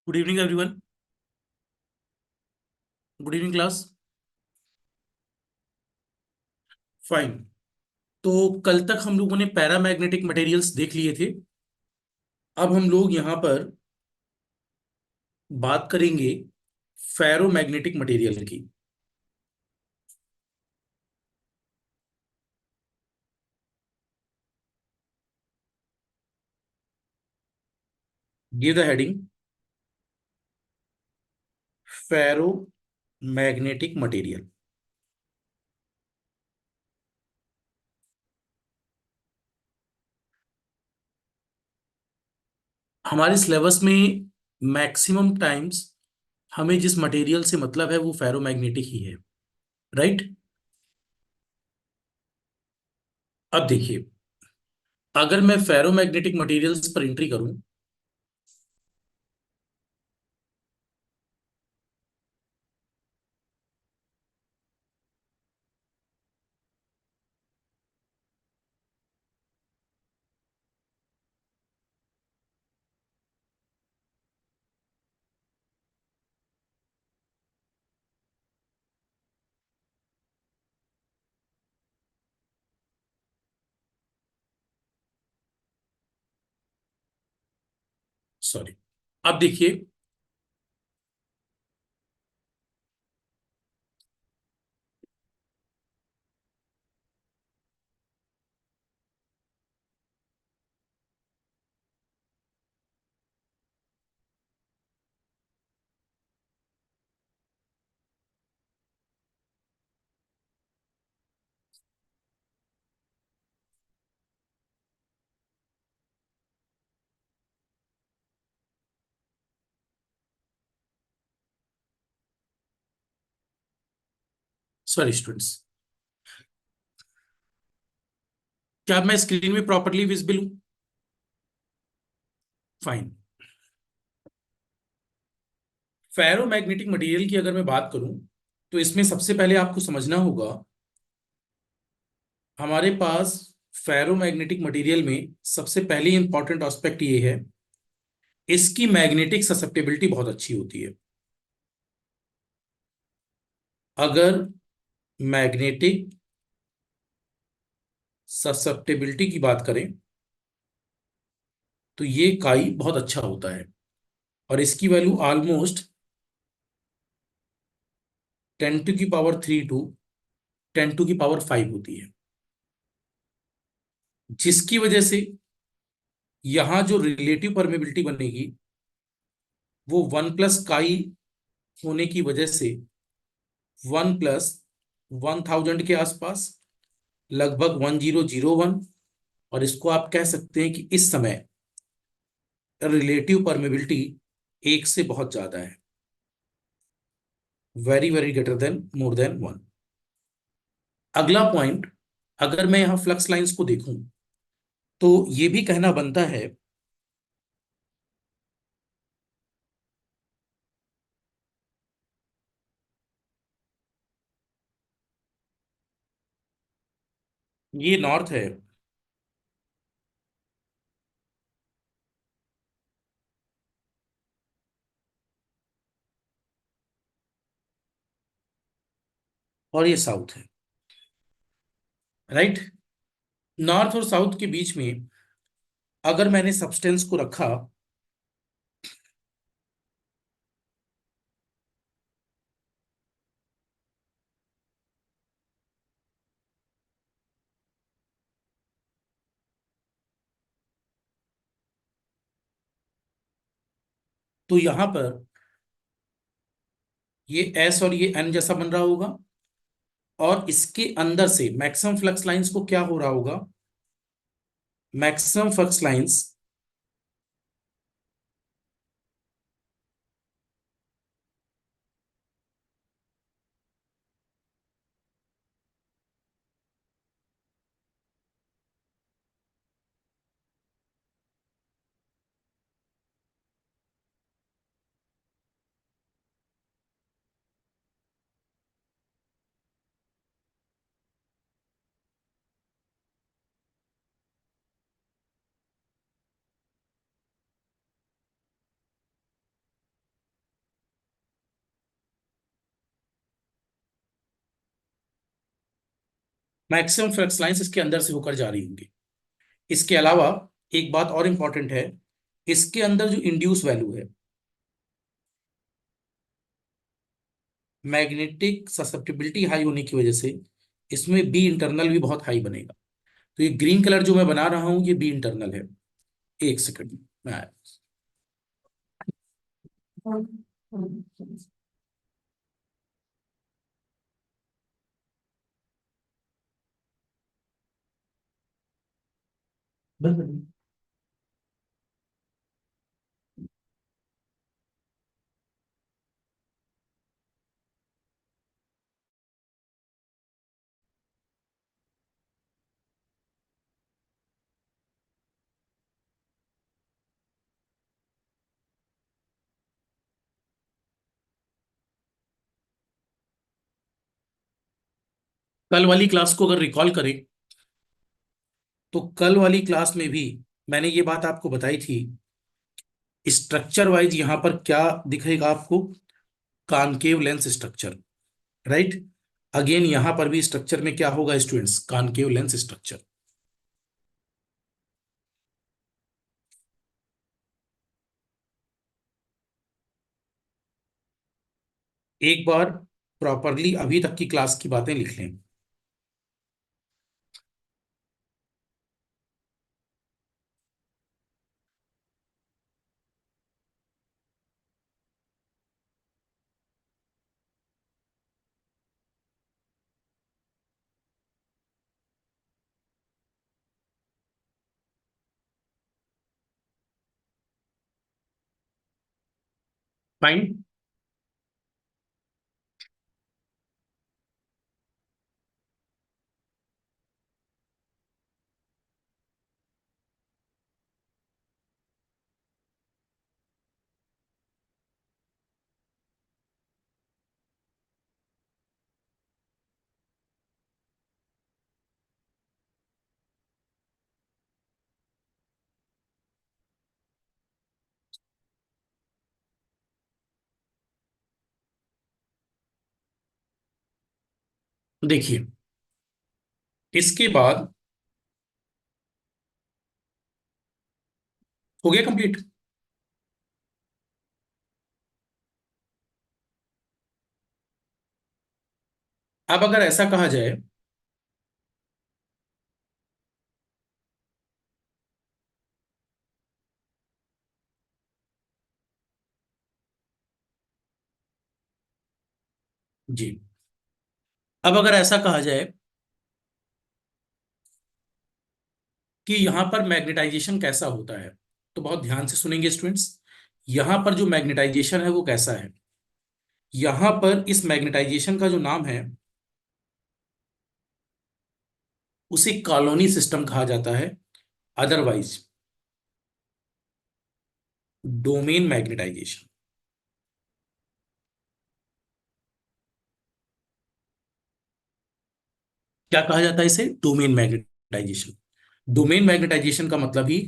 Good evening everyone. Good evening class. Fine. तो कल तक हम लोगों ने पैरामैग्नेटिक मटेरियल्स देख लिए थे। अब हम लोग यहाँ पर बात करेंगे फेरोमैग्नेटिक मटेरियल की। Give the heading ferromagnetic material. हमारे सिलेबस में मैक्सिमम टाइम्स हमें जिस मटेरियल से मतलब है वो फेरोमैग्नेटिक ही है। राइट। अब देखिए, अगर मैं फेरोमैग्नेटिक मटेरियल्स पर एंट्री करूं। सॉरी। अब देखिए, सॉरी स्टूडेंट्स, क्या मैं स्क्रीन में प्रॉपरली विजिबल हूं? फाइन। फेरोमैग्नेटिक मटेरियल की अगर मैं बात करूं तो इसमें सबसे पहले आपको समझना होगा, हमारे पास फेरोमैग्नेटिक मटेरियल में सबसे पहली इंपॉर्टेंट एस्पेक्ट ये है, इसकी मैग्नेटिक ससेप्टेबिलिटी बहुत अच्छी होती है। अगर मैग्नेटिक ससेप्टेबिलिटी की बात करें तो ये काई बहुत अच्छा होता है और इसकी वैल्यू ऑलमोस्ट 10⁻³ टू 10⁻⁵ होती है, जिसकी वजह से यहां जो रिलेटिव परमेबिलिटी बनेगी वो 1 प्लस काई होने की वजह से 1 + 1000 के आसपास, लगभग 1001। और इसको आप कह सकते हैं कि इस समय रिलेटिव परमेबिलिटी 1 से बहुत ज्यादा है, very very greater than more than 1। अगला पॉइंट, अगर मैं यहां फ्लक्स लाइंस को देखूं तो ये भी कहना बनता है, ये नॉर्थ है और ये साउथ है। राइट। नॉर्थ और साउथ के बीच में अगर मैंने सब्सटेंस को रखा तो यहां पर ये एस और ये एन जैसा बन रहा होगा, और इसके अंदर से मैक्सिमम फ्लक्स लाइंस को क्या हो रहा होगा, maximum flux lines maximum flux lines इसके अंदर से होकर जा रही होंगी। इसके अलावा एक बात और इंपॉर्टेंट है, इसके अंदर जो इंड्यूस वैल्यू है, मैग्नेटिक ससेप्टिबिलिटी हाई होने की वजह से इसमें बी इंटरनल भी बहुत हाई बनेगा। तो ये ग्रीन कलर जो मैं बना रहा हूं ये बी इंटरनल है। एक सेकंड में आया। कल वाली क्लास को अगर रिकॉल करें तो कल वाली क्लास में भी मैंने ये बात आपको बताई थी। स्ट्रक्चर वाइज यहां पर क्या दिखेगा आपको, concave lens structure, right. Again यहां पर भी स्ट्रक्चर में क्या होगा स्टूडेंट्स, कॉनकेव लेंस स्ट्रक्चर। एक बार प्रॉपरली अभी तक की क्लास की बातें लिख लें। फाइन। देखिए इसके बाद हो गया कंप्लीट। अब अगर ऐसा कहा जाए, जी, अब अगर ऐसा कहा जाए कि यहां पर मैग्नेटाइजेशन कैसा होता है, तो बहुत ध्यान से सुनेंगे स्टूडेंट्स। यहां पर जो मैग्नेटाइजेशन है वो कैसा है, यहां पर इस मैग्नेटाइजेशन का जो नाम है उसे कॉलोनी सिस्टम कहा जाता है, अदरवाइज डोमेन मैग्नेटाइजेशन। क्या कहा जाता है इसे, डोमेन मैग्नेटाइजेशन। डोमेन मैग्नेटाइजेशन का मतलब ही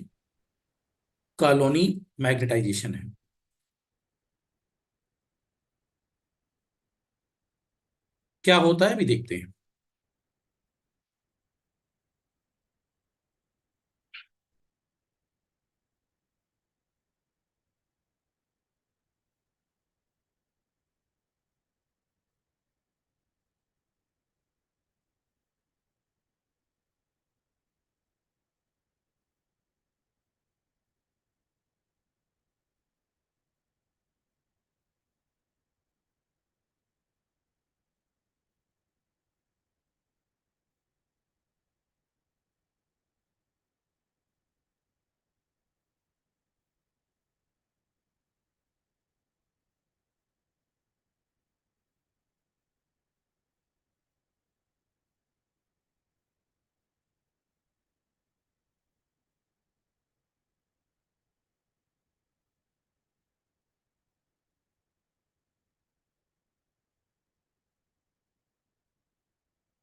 कॉलोनी मैग्नेटाइजेशन है। क्या होता है अभी देखते हैं।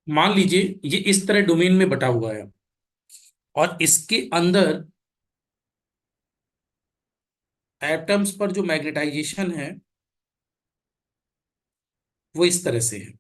मान लीजिए ये इस तरह डोमेन में बटा हुआ है और इसके अंदर एटम्स पर जो मैग्नेटाइजेशन है वो इस तरह से है।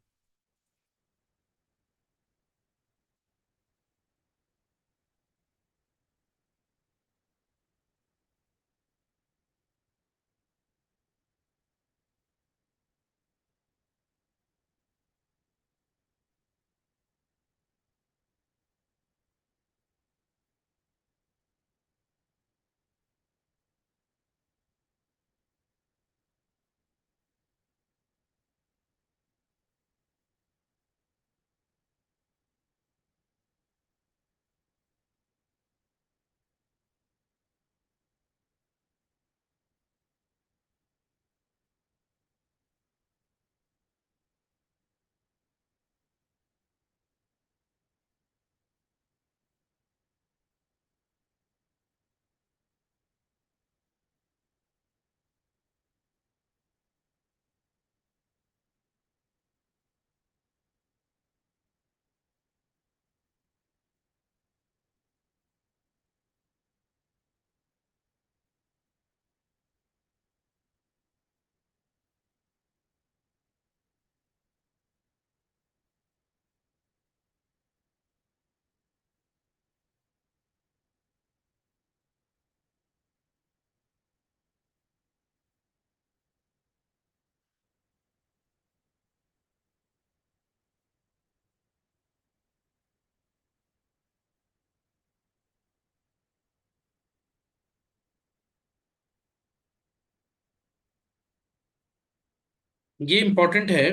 ये इंपॉर्टेंट है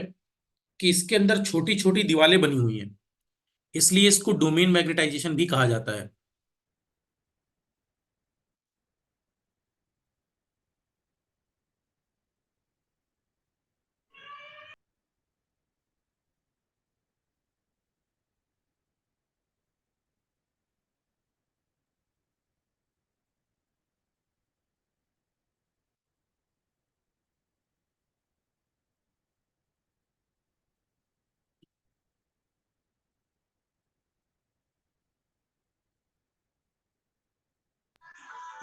कि इसके अंदर छोटी छोटी दीवारें बनी हुई हैं, इसलिए इसको डोमेन मैग्नेटाइजेशन भी कहा जाता है।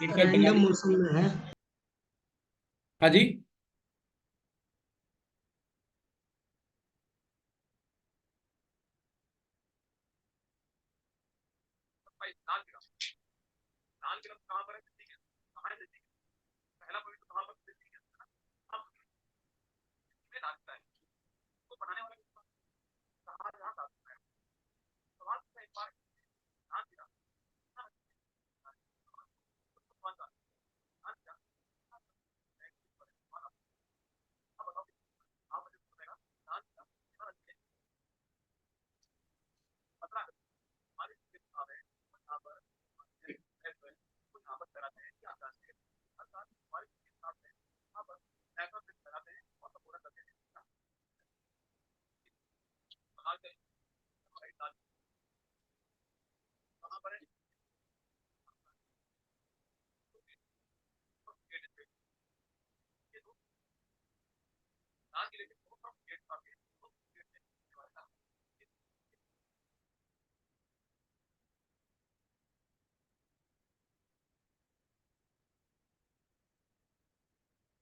एक बार बना रैंडम लीजिए। मोशन में है। हाँ जी।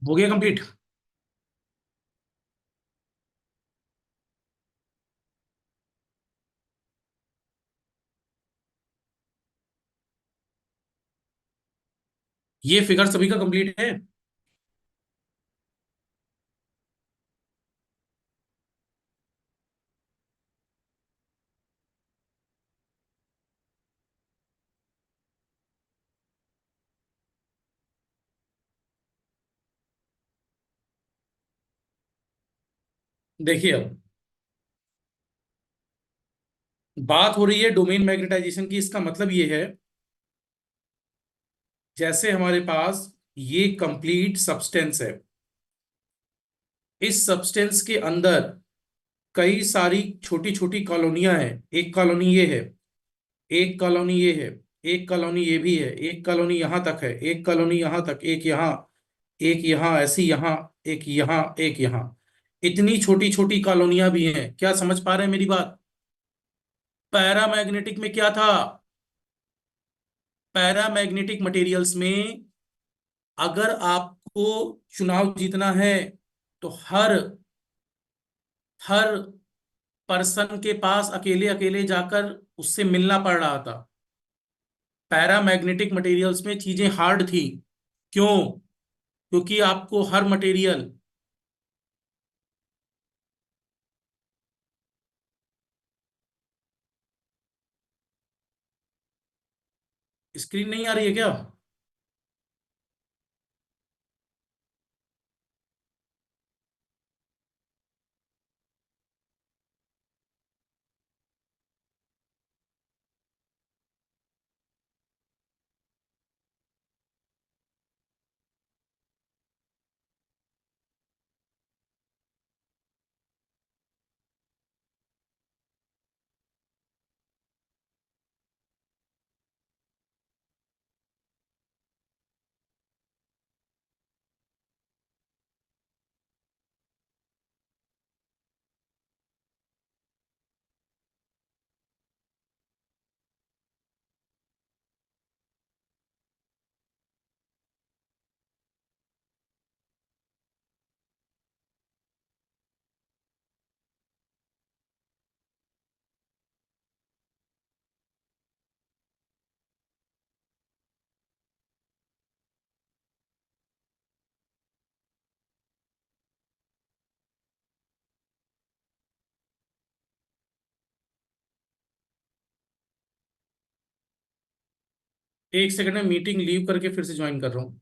हो गया कंप्लीट। ये फिगर सभी का कंप्लीट है। देखिए अब बात हो रही है डोमेन मैग्नेटाइजेशन की। इसका मतलब ये है, जैसे हमारे पास ये कंप्लीट सब्सटेंस है, इस सब्सटेंस के अंदर कई सारी छोटी छोटी कॉलोनियां हैं। एक कॉलोनी ये है, एक कॉलोनी ये है, एक कॉलोनी ये भी है, एक कॉलोनी यहां तक है, एक कॉलोनी यहां तक, एक यहाँ, एक यहाँ, ऐसी यहाँ, एक यहाँ, एक यहाँ। इतनी छोटी छोटी कॉलोनियां भी हैं। क्या समझ पा रहे हैं मेरी बात? पैरामैग्नेटिक में क्या था? पैरामैग्नेटिक मटेरियल्स में अगर आपको चुनाव जीतना है तो हर हर पर्सन के पास अकेले अकेले जाकर उससे मिलना पड़ रहा था। पैरामैग्नेटिक मटेरियल्स में चीजें हार्ड थी। क्यों? क्योंकि आपको हर मटेरियल, स्क्रीन नहीं आ रही है क्या? एक सेकंड में मीटिंग लीव करके फिर से ज्वाइन कर रहा हूँ।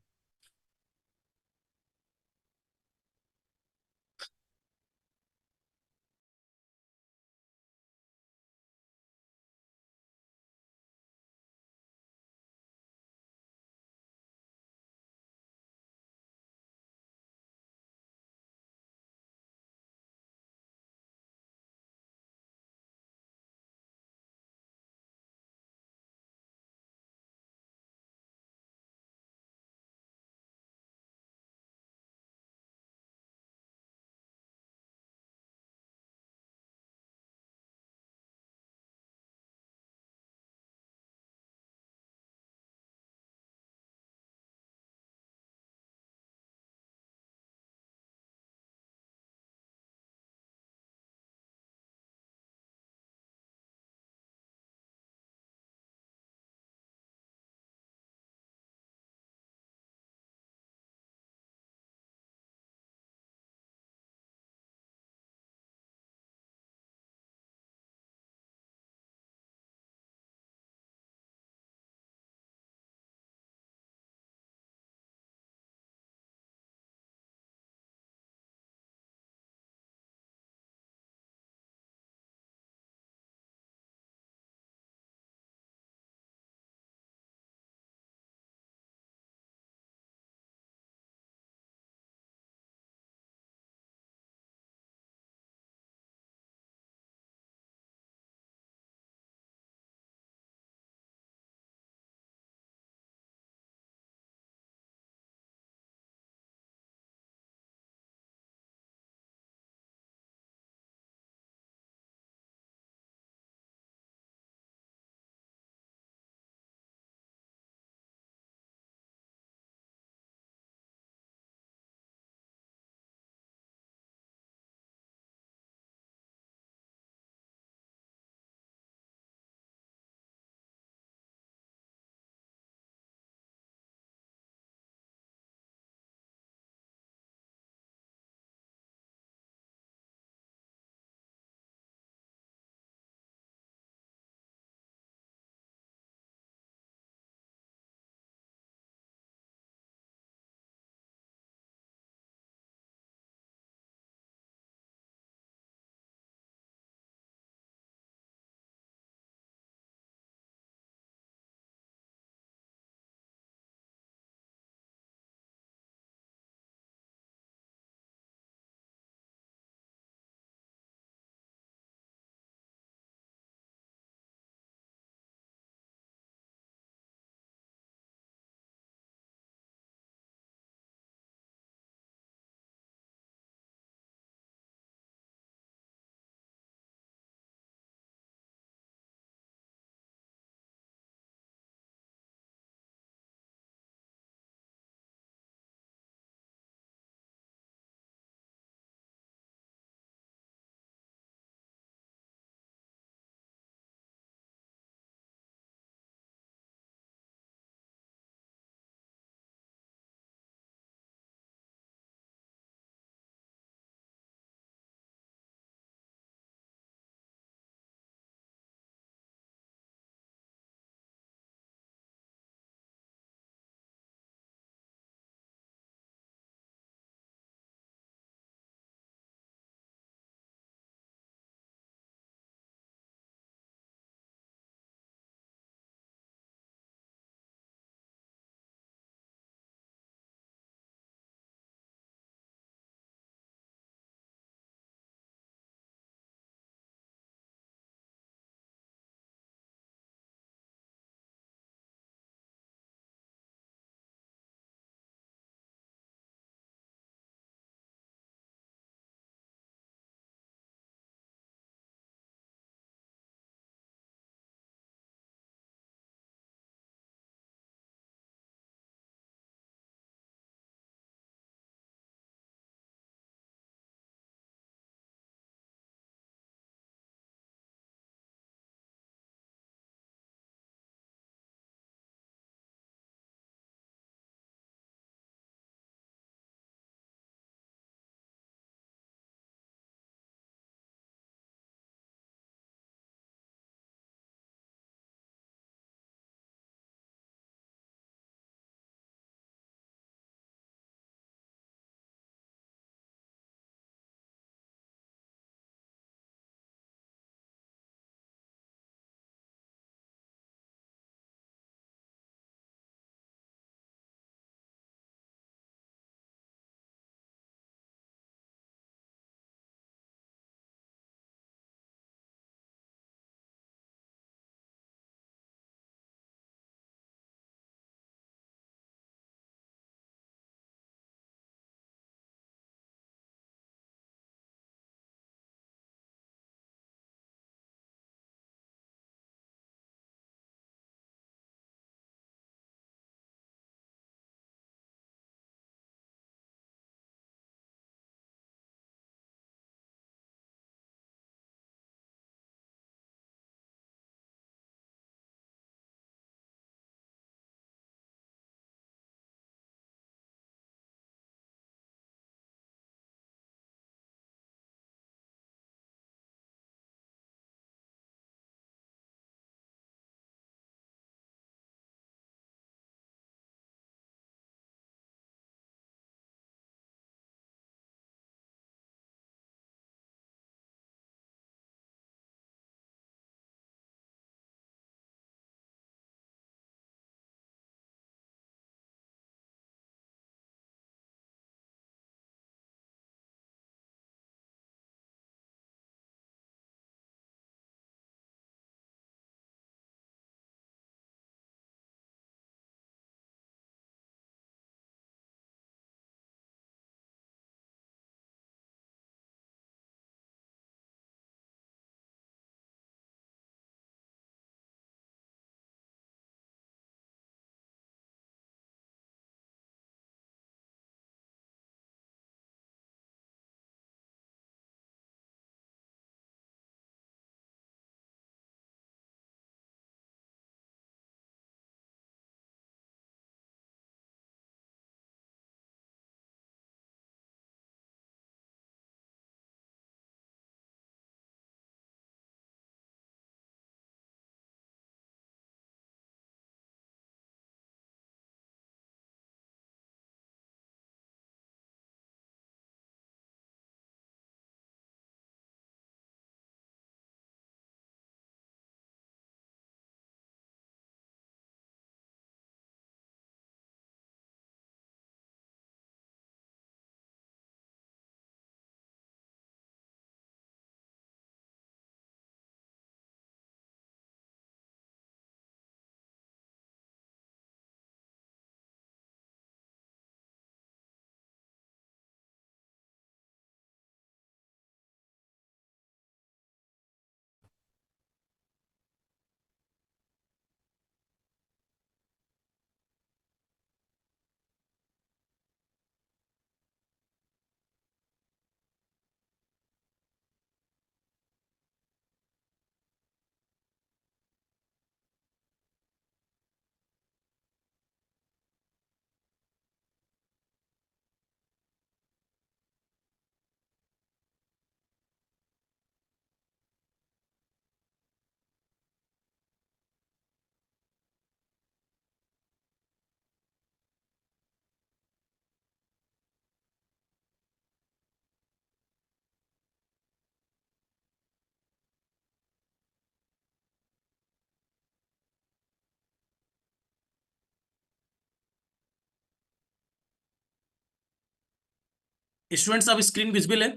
स्टूडेंट्स अब स्क्रीन विजिबल है?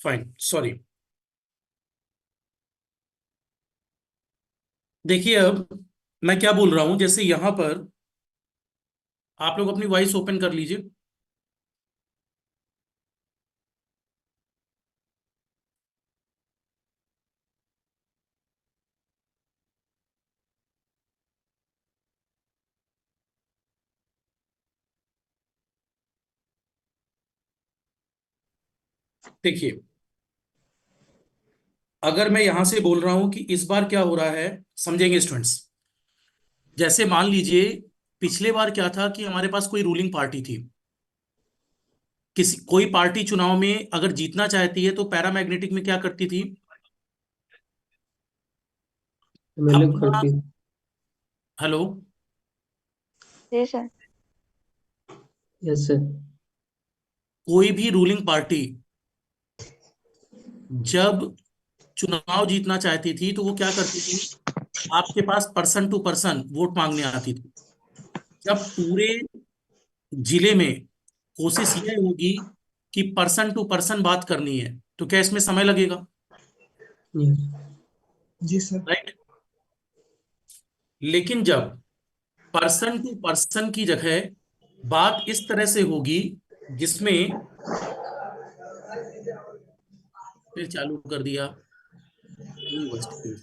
Fine, sorry. देखिए अब मैं क्या बोल रहा हूं, जैसे यहां पर आप लोग अपनी वॉइस ओपन कर लीजिए। देखिए, अगर मैं यहां से बोल रहा हूं कि इस बार क्या हो रहा है, समझेंगे स्टूडेंट्स। जैसे मान लीजिए पिछले बार क्या था कि हमारे पास कोई रूलिंग पार्टी थी। किसी कोई पार्टी चुनाव में अगर जीतना चाहती है तो पैरामैग्नेटिक में क्या करती थी? MLF अपना, करती। हेलो, जी सर। Yes sir. कोई भी रूलिंग पार्टी जब चुनाव जीतना चाहती थी तो वो क्या करती थी? आपके पास पर्सन टू पर्सन वोट मांगने आती थी। जब पूरे जिले में कोशिश यह होगी कि पर्सन टू पर्सन बात करनी है, तो क्या इसमें समय लगेगा? यस। जी सर। राइट। लेकिन जब पर्सन टू पर्सन की जगह बात इस तरह से होगी जिसमें, फिर चालू कर दिया यूनिवर्सिटी।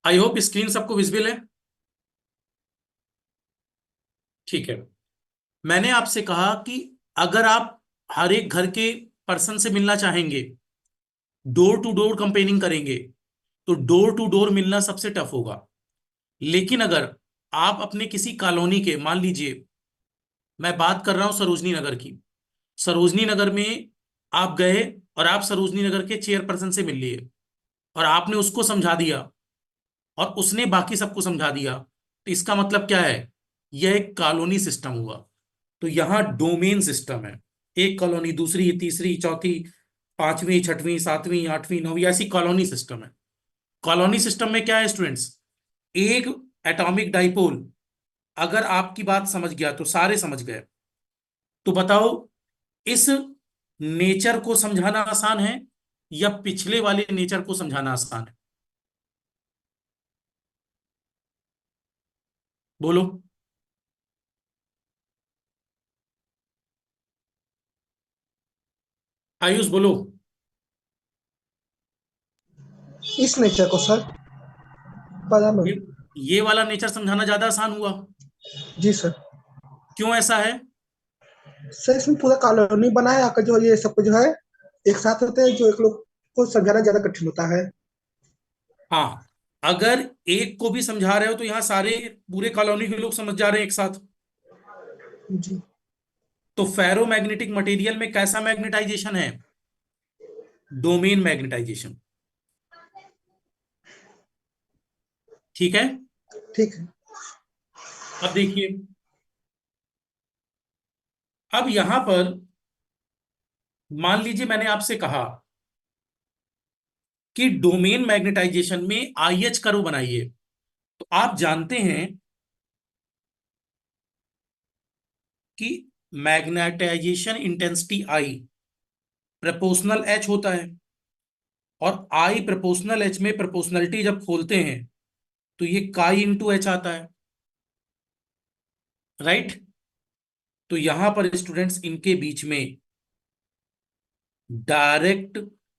आई होप स्क्रीन सबको विजिबल है। ठीक है। मैंने आपसे कहा कि अगर आप हर एक घर के पर्सन से मिलना चाहेंगे, डोर टू डोर कंपेनिंग करेंगे, तो डोर टू डोर मिलना सबसे टफ होगा। लेकिन अगर आप अपने किसी कॉलोनी के, मान लीजिए मैं बात कर रहा हूं सरोजनी नगर की, सरोजनी नगर में आप गए और आप सरोजनी नगर के चेयरपर्सन से मिल लिए और आपने उसको समझा दिया और उसने बाकी सबको समझा दिया, तो इसका मतलब क्या है? यह एक कॉलोनी सिस्टम हुआ। तो यहां डोमेन सिस्टम है। एक कॉलोनी, दूसरी, तीसरी, चौथी, पांचवी, छठवीं, सातवीं, आठवीं, नौवीं, ऐसी कॉलोनी सिस्टम है। कॉलोनी सिस्टम में क्या है स्टूडेंट्स? एक एटॉमिक डाइपोल अगर आपकी बात समझ गया तो सारे समझ गए। तो बताओ, इस नेचर को समझाना आसान है या पिछले वाले नेचर को समझाना आसान है? बोलो। आयुष बोलो। इस नेचर को सर, पता ये नहीं। ये वाला नेचर समझाना ज्यादा आसान हुआ। जी सर। क्यों ऐसा है? सर इसमें पूरा कॉलोनी बनाया आकर जो ये सब जो है एक साथ होते हैं, जो एक लोग को समझाना ज्यादा कठिन होता है। हाँ, अगर एक को भी समझा रहे हो तो यहाँ सारे पूरे कॉलोनी के लोग समझ जा रहे हैं एक साथ। जी। तो फेरोमैग्नेटिक मटेरियल में कैसा मैग्नेटाइजेशन है? Domain magnetization. ठीक है। ठीक है। अब देखिए, अब यहां पर मान लीजिए मैंने आपसे कहा कि डोमेन मैग्नेटाइजेशन में आईएच कर्व बनाइए। तो आप जानते हैं कि magnetization intensity I proportional H होता है, और आई प्रोपोर्शनल एच में प्रोपोर्शनलिटी जब खोलते हैं तो ये काई इंटू एच आता है। राइट। तो यहां पर स्टूडेंट्स इनके बीच में डायरेक्ट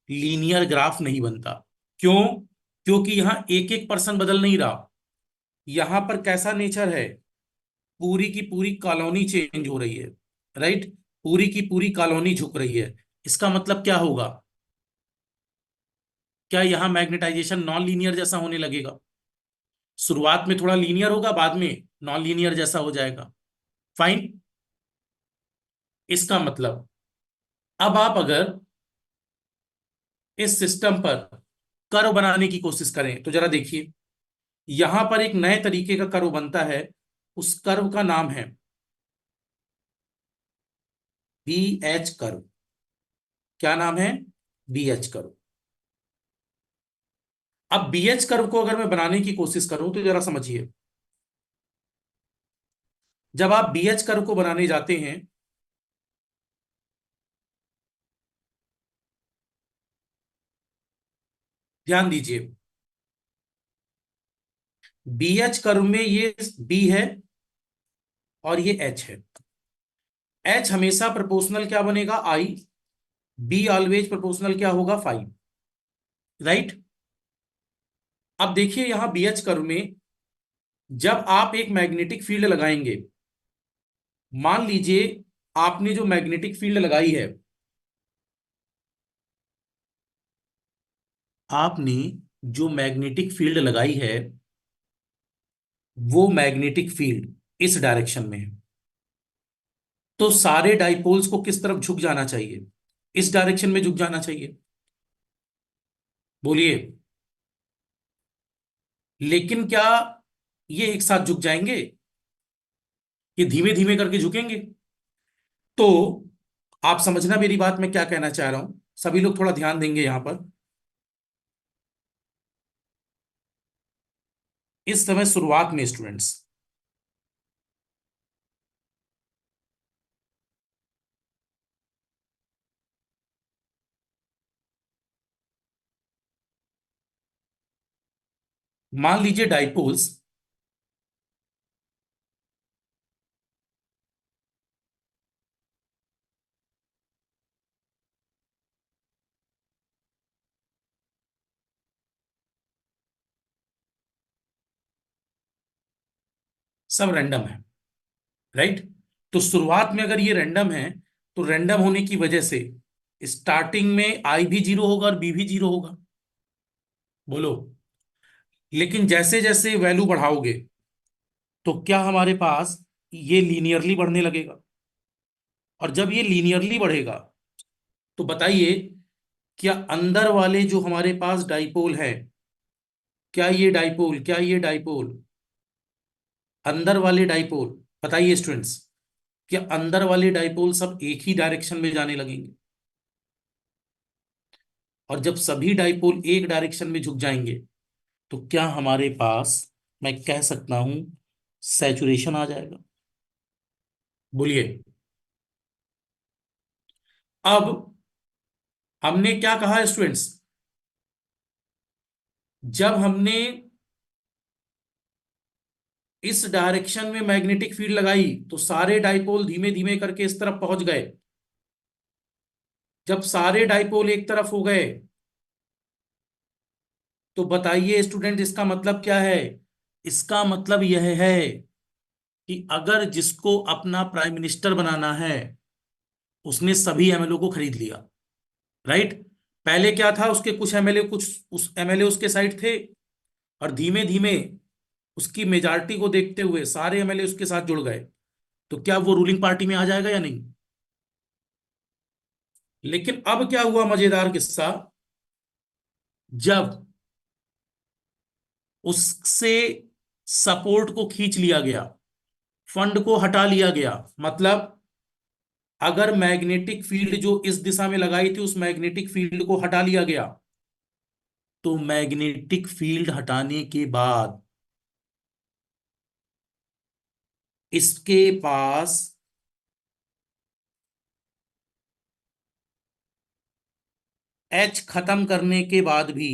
लीनियर ग्राफ नहीं बनता। क्यों? क्योंकि यहां एक एक पर्सन बदल नहीं रहा। यहां पर कैसा नेचर है? पूरी की पूरी कॉलोनी चेंज हो रही है। राइट। पूरी की पूरी कॉलोनी झुक रही है। इसका मतलब क्या होगा? क्या यहां मैग्नेटाइजेशन नॉन लीनियर जैसा होने लगेगा? शुरुआत में थोड़ा लीनियर होगा, बाद में नॉन लीनियर जैसा हो जाएगा। फाइन। इसका मतलब अब आप अगर इस सिस्टम पर कर्व बनाने की कोशिश करें तो जरा देखिए, यहां पर एक नए तरीके का कर्व बनता है। उस कर्व का नाम है बी एच कर्व। क्या नाम है? B H curve. अब बी एच कर्व को अगर मैं बनाने की कोशिश करूं तो जरा समझिए, जब आप बी एच कर्व को बनाने जाते हैं, ध्यान दीजिए, बी एच कर्व में ये बी है और ये एच है। एच हमेशा प्रोपोर्शनल क्या बनेगा? आई। बी ऑलवेज प्रोपोर्शनल क्या होगा? 5। राइट। अब देखिए यहां बी एच कर्व में जब आप एक मैग्नेटिक फील्ड लगाएंगे, मान लीजिए आपने जो मैग्नेटिक फील्ड लगाई है, आपने जो मैग्नेटिक फील्ड लगाई है, वो मैग्नेटिक फील्ड इस डायरेक्शन में है, तो सारे डाइपोल्स को किस तरफ झुक जाना चाहिए? इस डायरेक्शन में झुक जाना चाहिए। बोलिए। लेकिन क्या ये एक साथ झुक जाएंगे? ये धीमे धीमे करके झुकेंगे। तो आप समझना मेरी बात, मैं क्या कहना चाह रहा हूं, सभी लोग थोड़ा ध्यान देंगे यहां पर। इस समय शुरुआत में स्टूडेंट्स, मान लीजिए डाइपोल्स सब रैंडम है। राइट। तो शुरुआत में अगर ये रैंडम है, तो रैंडम होने की वजह से स्टार्टिंग में आई भी जीरो होगा और बी भी जीरो होगा। बोलो। लेकिन जैसे जैसे वैल्यू बढ़ाओगे तो क्या हमारे पास ये लीनियरली बढ़ने लगेगा, और जब ये लीनियरली बढ़ेगा तो बताइए, क्या अंदर वाले जो हमारे पास डाइपोल है, क्या ये डाइपोल अंदर वाले डाइपोल, बताइए स्टूडेंट्स, क्या अंदर वाले डाइपोल सब एक ही डायरेक्शन में जाने लगेंगे? और जब सभी डाइपोल एक डायरेक्शन में झुक जाएंगे तो क्या हमारे पास, मैं कह सकता हूं, सैचुरेशन आ जाएगा? बोलिए। अब हमने क्या कहा स्टूडेंट्स, जब हमने इस डायरेक्शन में मैग्नेटिक फील्ड लगाई तो सारे डाइपोल धीमे धीमे करके इस तरफ पहुंच गए। जब सारे डाइपोल एक तरफ हो गए तो बताइए स्टूडेंट, इसका मतलब क्या है? इसका मतलब यह है कि अगर जिसको अपना प्राइम मिनिस्टर बनाना है, उसने सभी एमएलए को खरीद लिया। राइट। पहले क्या था, उसके कुछ एमएलए, कुछ उस एमएलए उसके साइड थे, और धीमे धीमे उसकी मेजॉरिटी को देखते हुए सारे एमएलए उसके साथ जुड़ गए। तो क्या वो रूलिंग पार्टी में आ जाएगा या नहीं? लेकिन अब क्या हुआ मजेदार किस्सा, जब उससे सपोर्ट को खींच लिया गया, फंड को हटा लिया गया, मतलब अगर मैग्नेटिक फील्ड जो इस दिशा में लगाई थी उस मैग्नेटिक फील्ड को हटा लिया गया, तो मैग्नेटिक फील्ड हटाने के बाद इसके पास एच खत्म करने के बाद भी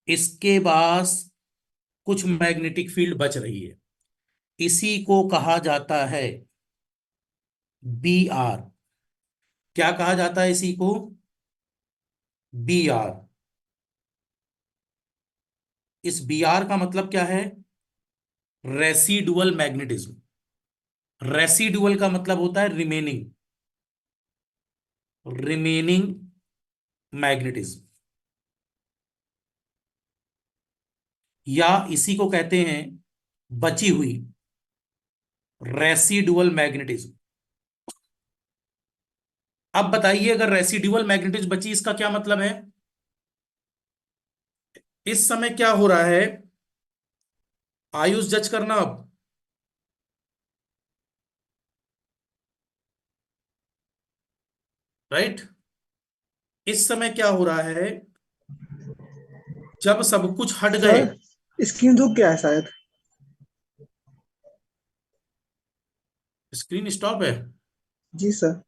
इसके पास कुछ मैग्नेटिक फील्ड बच रही है। इसी को कहा जाता है बी आर। क्या कहा जाता है इसी को? B R. इस बी आर का मतलब क्या है? Residual magnetism. रेसिडुअल का मतलब होता है रिमेनिंग, रिमेनिंग मैग्नेटिज्म। या इसी को कहते हैं बची हुई रेसिडुअल मैग्नेटिज्म। अब बताइए, अगर रेसिडुअल मैग्नेटिज्म बची, इसका क्या मतलब है? इस समय क्या हो रहा है, आयुष जज करना अब। राइट। इस समय क्या हो रहा है, जब सब कुछ हट गए। सर स्क्रीन रुक गया है शायद। स्क्रीन स्टॉप है। जी सर।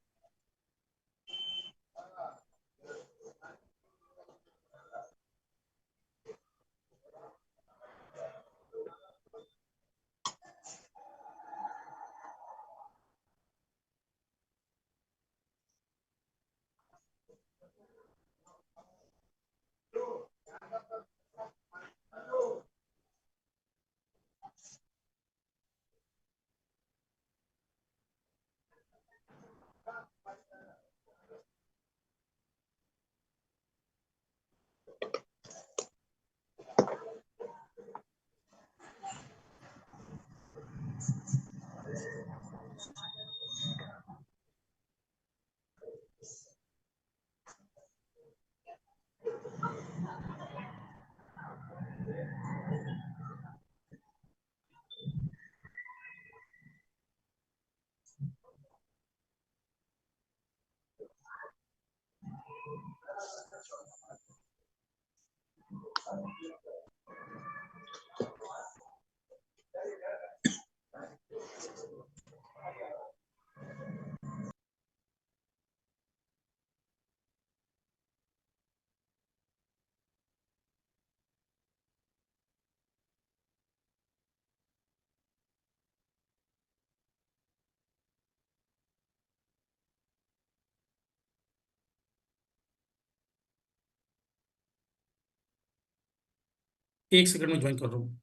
एक सेकंड में ज्वाइन कर रहा हूँ।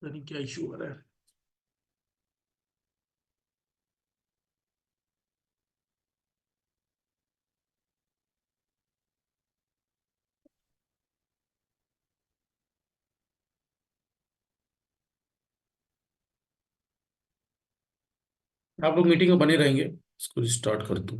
पता नहीं क्या इशू हो रहा है। आप लोग मीटिंग में बने रहेंगे, इसको स्टार्ट कर दूं।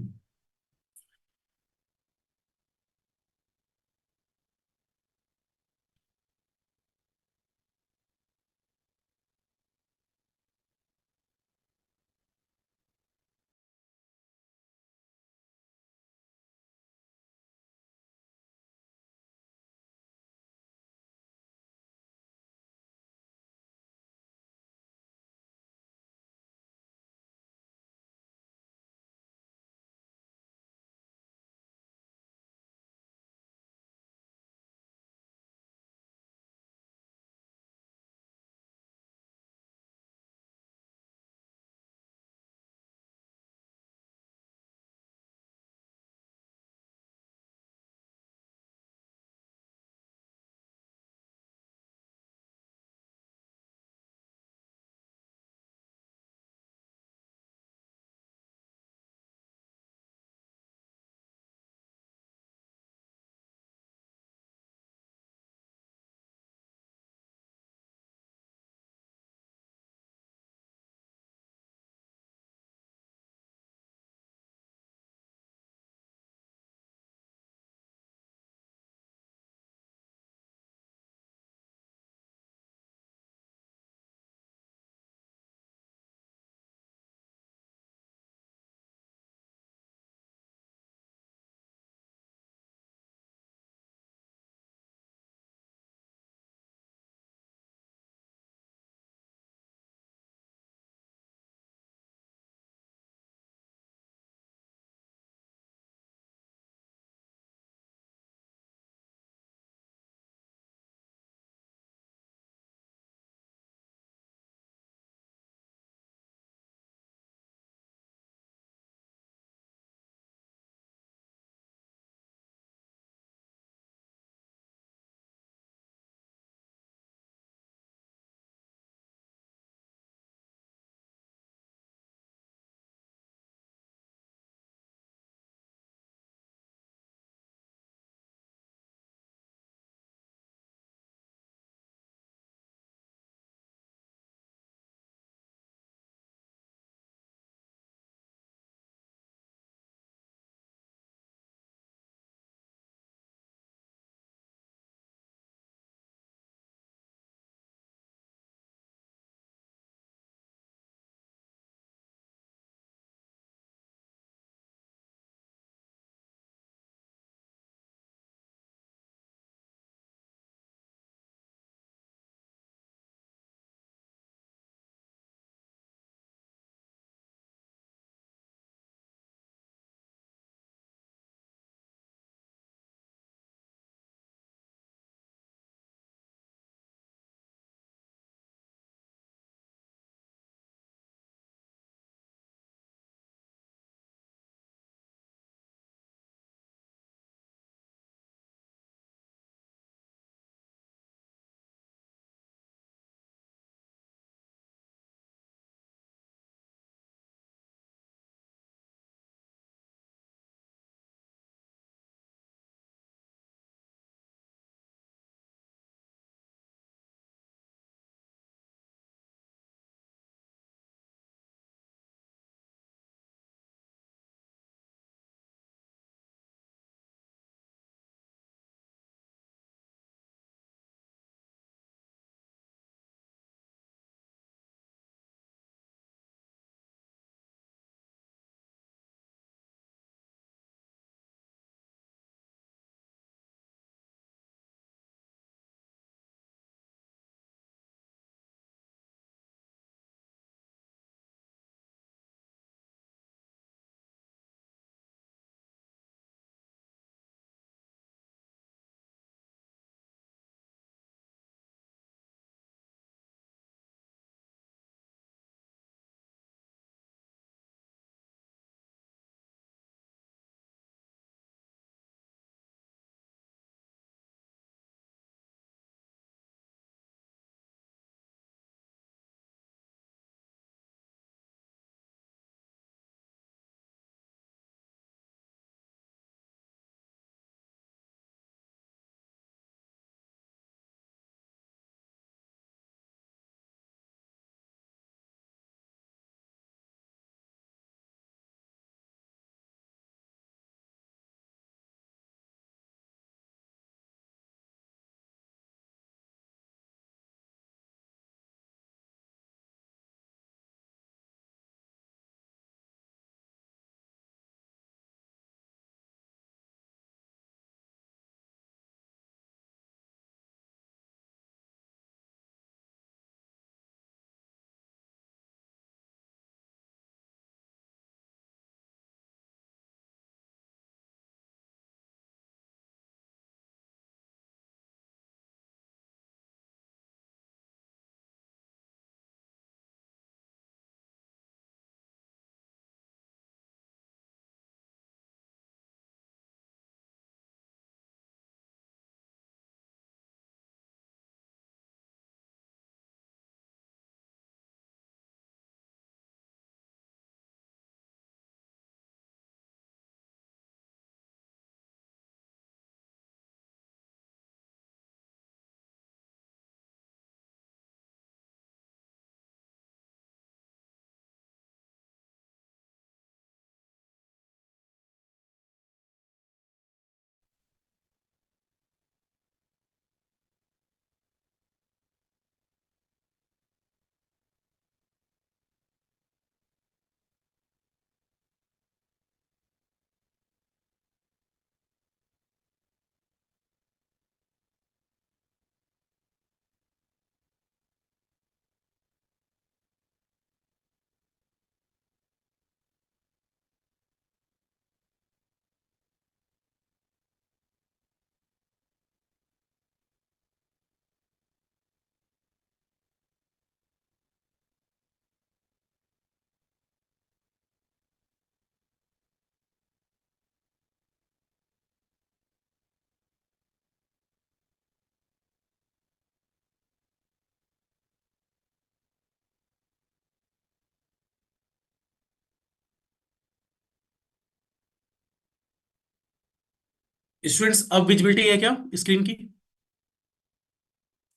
स्टूडेंट्स अब विजिबिलिटी है क्या स्क्रीन की?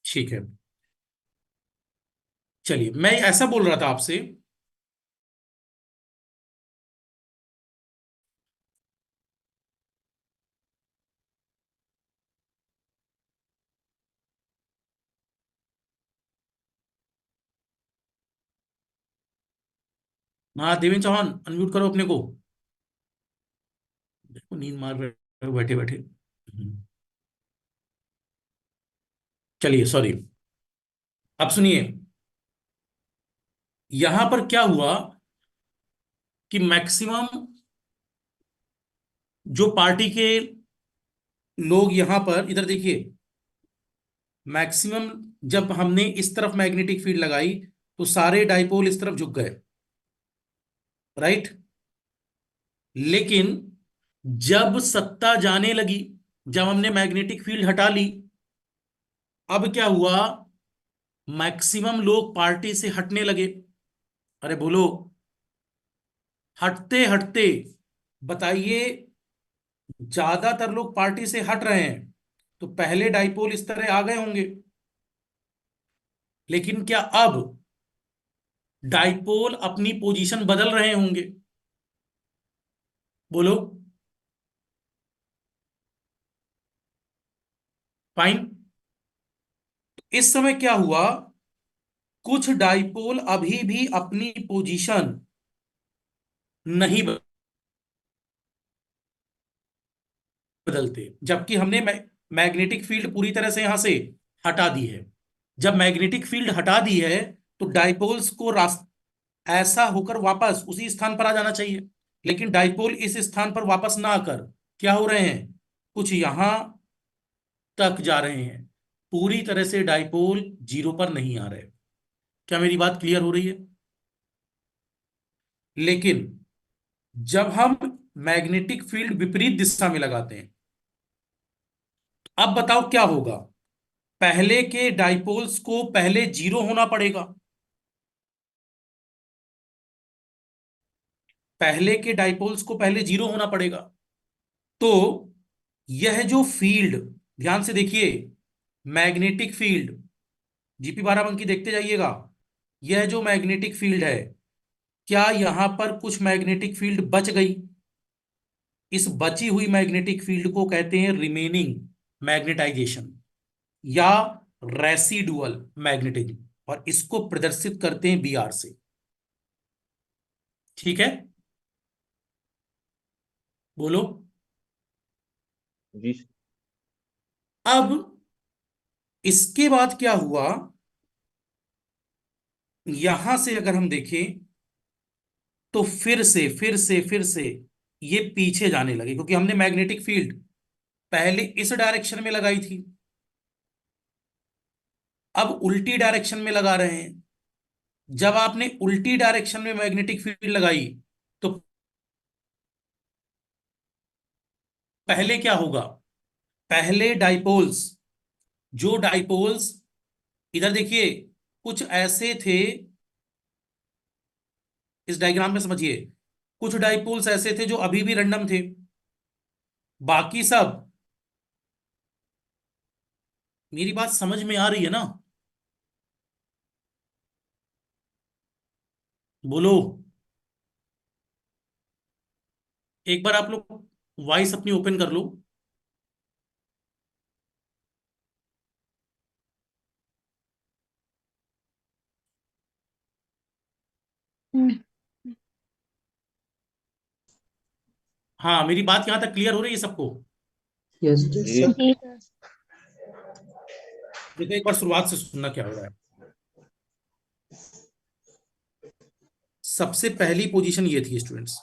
ठीक है, चलिए मैं ऐसा बोल रहा था आपसे। हाँ देवेंद्र चौहान, अनम्यूट करो अपने को। देखो नींद मार रहे हो बैठे बैठे। चलिए सॉरी, अब सुनिए। यहां पर क्या हुआ कि मैक्सिमम जो पार्टी के लोग यहां पर, इधर देखिए, मैक्सिमम जब हमने इस तरफ मैग्नेटिक फील्ड लगाई तो सारे डाइपोल इस तरफ झुक गए, राइट। लेकिन जब सत्ता जाने लगी, जब हमने मैग्नेटिक फील्ड हटा ली, अब क्या हुआ, मैक्सिमम लोग पार्टी से हटने लगे। अरे बोलो, हटते हटते बताइए, ज्यादातर लोग पार्टी से हट रहे हैं तो पहले डाइपोल इस तरह आ गए होंगे। लेकिन क्या अब डाइपोल अपनी पोजीशन बदल रहे होंगे? बोलो। फाइन। इस समय क्या हुआ, कुछ डाइपोल अभी भी अपनी पोजीशन नहीं बदलते, जबकि हमने मैग्नेटिक फील्ड पूरी तरह से यहां से हटा दी है। जब मैग्नेटिक फील्ड हटा दी है तो डाइपोल्स को रास्ता ऐसा होकर वापस उसी स्थान पर आ जाना चाहिए। लेकिन डाइपोल इस स्थान पर वापस ना आकर क्या हो रहे हैं, कुछ यहां तक जा रहे हैं। पूरी तरह से डाइपोल जीरो पर नहीं आ रहे। क्या मेरी बात क्लियर हो रही है? लेकिन जब हम मैग्नेटिक फील्ड विपरीत दिशा में लगाते हैं, अब बताओ क्या होगा। पहले के डाइपोल्स को पहले जीरो होना पड़ेगा। पहले के डाइपोल्स को पहले जीरो होना पड़ेगा। तो यह जो फील्ड, ध्यान से देखिए, मैग्नेटिक फील्ड, जीपी बाराबंकी देखते जाइएगा, यह जो मैग्नेटिक फील्ड है, क्या यहां पर कुछ मैग्नेटिक फील्ड बच गई? इस बची हुई मैग्नेटिक फील्ड को कहते हैं रिमेनिंग मैग्नेटाइजेशन या रेसिडुअल मैग्नेटिज्म, और इसको प्रदर्शित करते हैं बीआर से। ठीक है, बोलो। जी। अब इसके बाद क्या हुआ, यहां से अगर हम देखें तो फिर से ये पीछे जाने लगे, क्योंकि हमने मैग्नेटिक फील्ड पहले इस डायरेक्शन में लगाई थी, अब उल्टी डायरेक्शन में लगा रहे हैं। जब आपने उल्टी डायरेक्शन में मैग्नेटिक फील्ड लगाई तो पहले क्या होगा, पहले डाइपोल्स, जो डाइपोल्स, इधर देखिए, कुछ ऐसे थे, इस डायग्राम में समझिए, कुछ डाइपोल्स ऐसे थे जो अभी भी रैंडम थे, बाकी सब, मेरी बात समझ में आ रही है ना? बोलो। एक बार आप लोग वॉइस अपनी ओपन कर लो। हम्म, हाँ, मेरी बात यहां तक क्लियर हो रही है सबको? यस। जी जी। सर। जी सर। देखो एक बार शुरुआत से सुनना क्या हो रहा है। सबसे पहली पोजीशन ये थी स्टूडेंट्स,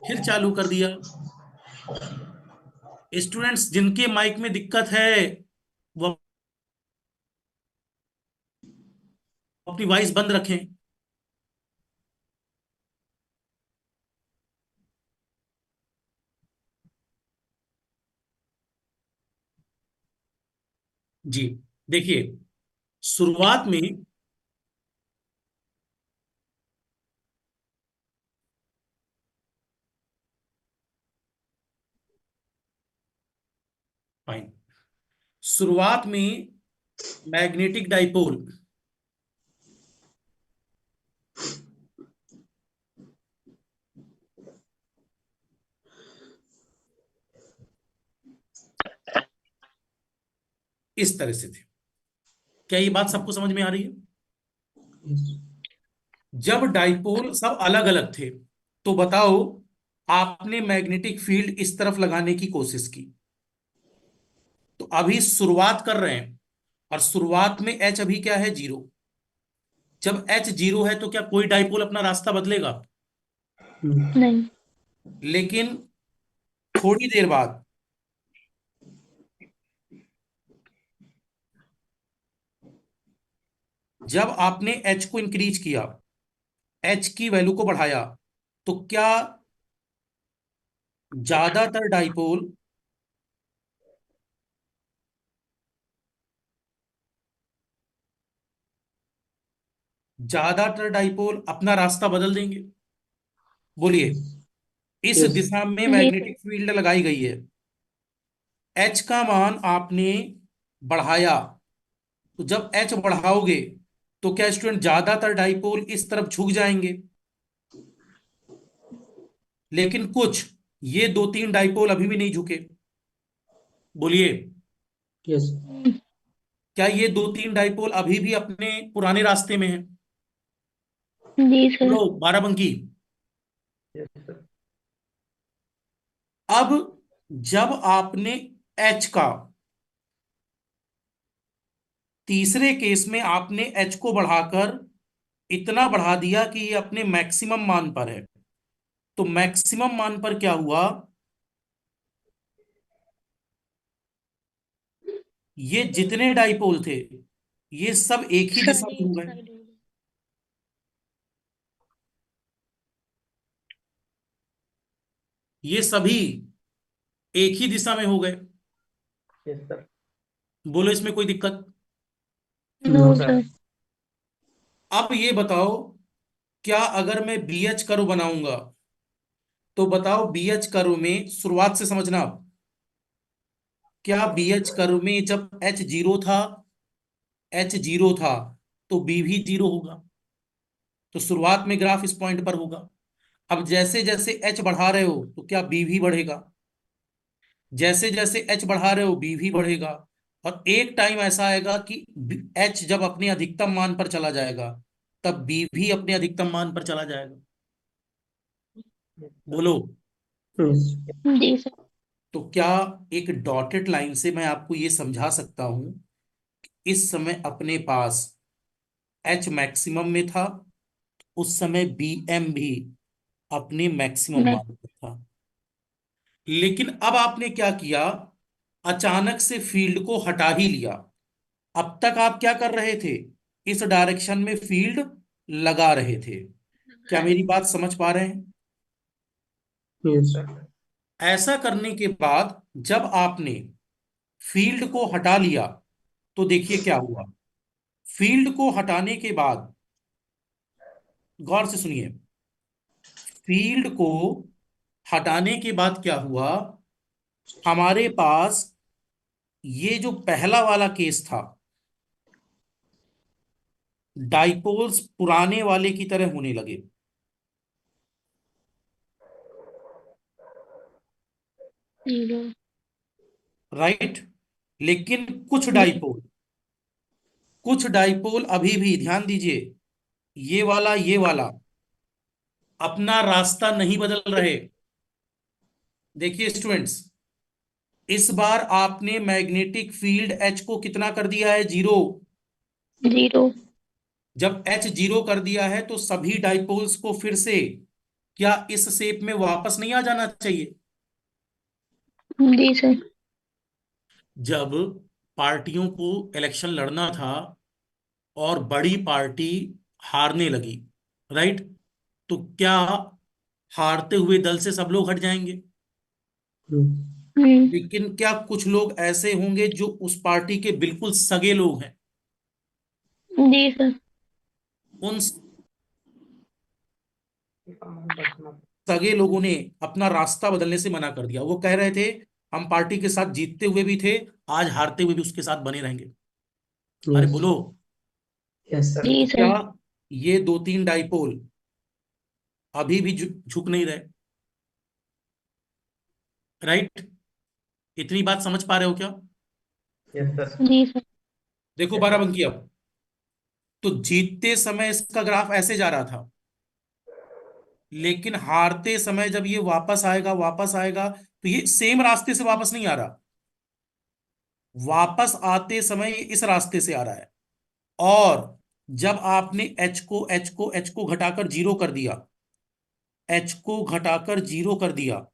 फिर चालू कर दिया। स्टूडेंट्स जिनके माइक में दिक्कत है वो अपनी वॉइस बंद रखें। जी, देखिए, शुरुआत में फाइन। शुरुआत में मैग्नेटिक डाइपोल इस तरह से थे। क्या ये बात सबको समझ में आ रही है? yes, जब डाइपोल सब अलग अलग थे तो बताओ, आपने मैग्नेटिक फील्ड इस तरफ लगाने की कोशिश की, तो अभी शुरुआत कर रहे हैं और शुरुआत में एच अभी क्या है? 0। जब एच 0 है तो क्या कोई डाइपोल अपना रास्ता बदलेगा? नहीं। लेकिन थोड़ी देर बाद जब आपने एच को इंक्रीज किया, एच की वैल्यू को बढ़ाया, तो क्या ज्यादातर डाइपोल अपना रास्ता बदल देंगे? बोलिए। इस yes, दिशा में जी मैग्नेटिक फील्ड लगाई गई है, एच का मान आपने बढ़ाया, तो जब एच बढ़ाओगे तो क्या स्टूडेंट ज्यादातर डाइपोल इस तरफ झुक जाएंगे? लेकिन कुछ, ये 2-3 डाइपोल अभी भी नहीं झुके। बोलिए, yes, क्या ये 2-3 डाइपोल अभी भी अपने पुराने रास्ते में है? जी सर। बोलो बाराबंकी। yes, sir, अब जब आपने एच का, तीसरे केस में आपने एच को बढ़ाकर इतना बढ़ा दिया कि ये अपने मैक्सिमम मान पर है, तो मैक्सिमम मान पर क्या हुआ? ये जितने डाइपोल थे ये सब एक ही दिशा सारे में एक हो गए। साइड हो गए। ये सभी एक ही दिशा में हो गए। yes, sir, बोलो, इसमें कोई दिक्कत? No no, sir. अब ये बताओ, क्या अगर मैं बी एच कर्व बनाऊंगा, तो बताओ बी एच कर्व में शुरुआत से समझना आप, क्या बी एच कर्व में जब एच जीरो था तो बी भी 0 होगा? तो शुरुआत में ग्राफ इस पॉइंट पर होगा। अब जैसे जैसे एच बढ़ा रहे हो तो क्या बी भी बढ़ेगा? जैसे जैसे एच बढ़ा रहे हो बी भी बढ़ेगा। और एक टाइम ऐसा आएगा कि एच जब अपने अधिकतम मान पर चला जाएगा, तब बी भी अपने अधिकतम मान पर चला जाएगा। बोलो। yes, जी सर। तो क्या एक डॉटेड लाइन से मैं आपको ये समझा सकता हूं, इस समय अपने पास एच मैक्सिमम में था, उस समय बी एम भी अपने मैक्सिमम मैं मान पर था। लेकिन अब आपने क्या किया, अचानक से फील्ड को हटा ही लिया। अब तक आप क्या कर रहे थे? इस डायरेक्शन में फील्ड लगा रहे थे। क्या मेरी बात समझ पा रहे हैं? yes, ऐसा करने के बाद जब आपने फील्ड को हटा लिया, तो देखिए क्या हुआ। फील्ड को हटाने के बाद, गौर से सुनिए, फील्ड को हटाने के बाद क्या हुआ, हमारे पास ये जो पहला वाला केस था, डाइपोल्स पुराने वाले की तरह होने लगे। जीरो। राइट। लेकिन जी। कुछ डाइपोल अभी भी, ध्यान दीजिए, ये वाला अपना रास्ता नहीं बदल रहे। देखिए स्टूडेंट्स, इस बार आपने मैग्नेटिक फील्ड एच को कितना कर दिया है? 0। जीरो। जब एच 0 कर दिया है तो सभी डाइपोल्स को फिर से क्या इस शेप में वापस नहीं आ जाना चाहिए? जी सर। जब पार्टियों को इलेक्शन लड़ना था और बड़ी पार्टी हारने लगी, राइट, तो क्या हारते हुए दल से सब लोग हट जाएंगे? हम्म। लेकिन क्या कुछ लोग ऐसे होंगे जो उस पार्टी के बिल्कुल सगे लोग हैं? जी सर। उन सगे लोगों ने अपना रास्ता बदलने से मना कर दिया। वो कह रहे थे हम पार्टी के साथ जीतते हुए भी थे, आज हारते हुए भी उसके साथ बने रहेंगे। अरे यस बोलो, यस सर जी क्या सर। ये दो तीन डाइपोल अभी भी झुक नहीं रहे? राइट? इतनी बात समझ पा रहे हो क्या? यस सर जी सर। देखो यस सर बाराबंकी, अब तो जीतते समय इसका ग्राफ ऐसे जा रहा था, लेकिन हारते समय जब ये वापस आएगा तो ये सेम रास्ते से वापस नहीं आ रहा, वापस आते समय ये इस रास्ते से आ रहा है। और जब आपने एच को घटाकर जीरो कर दिया, एच को घटाकर जीरो कर दिया,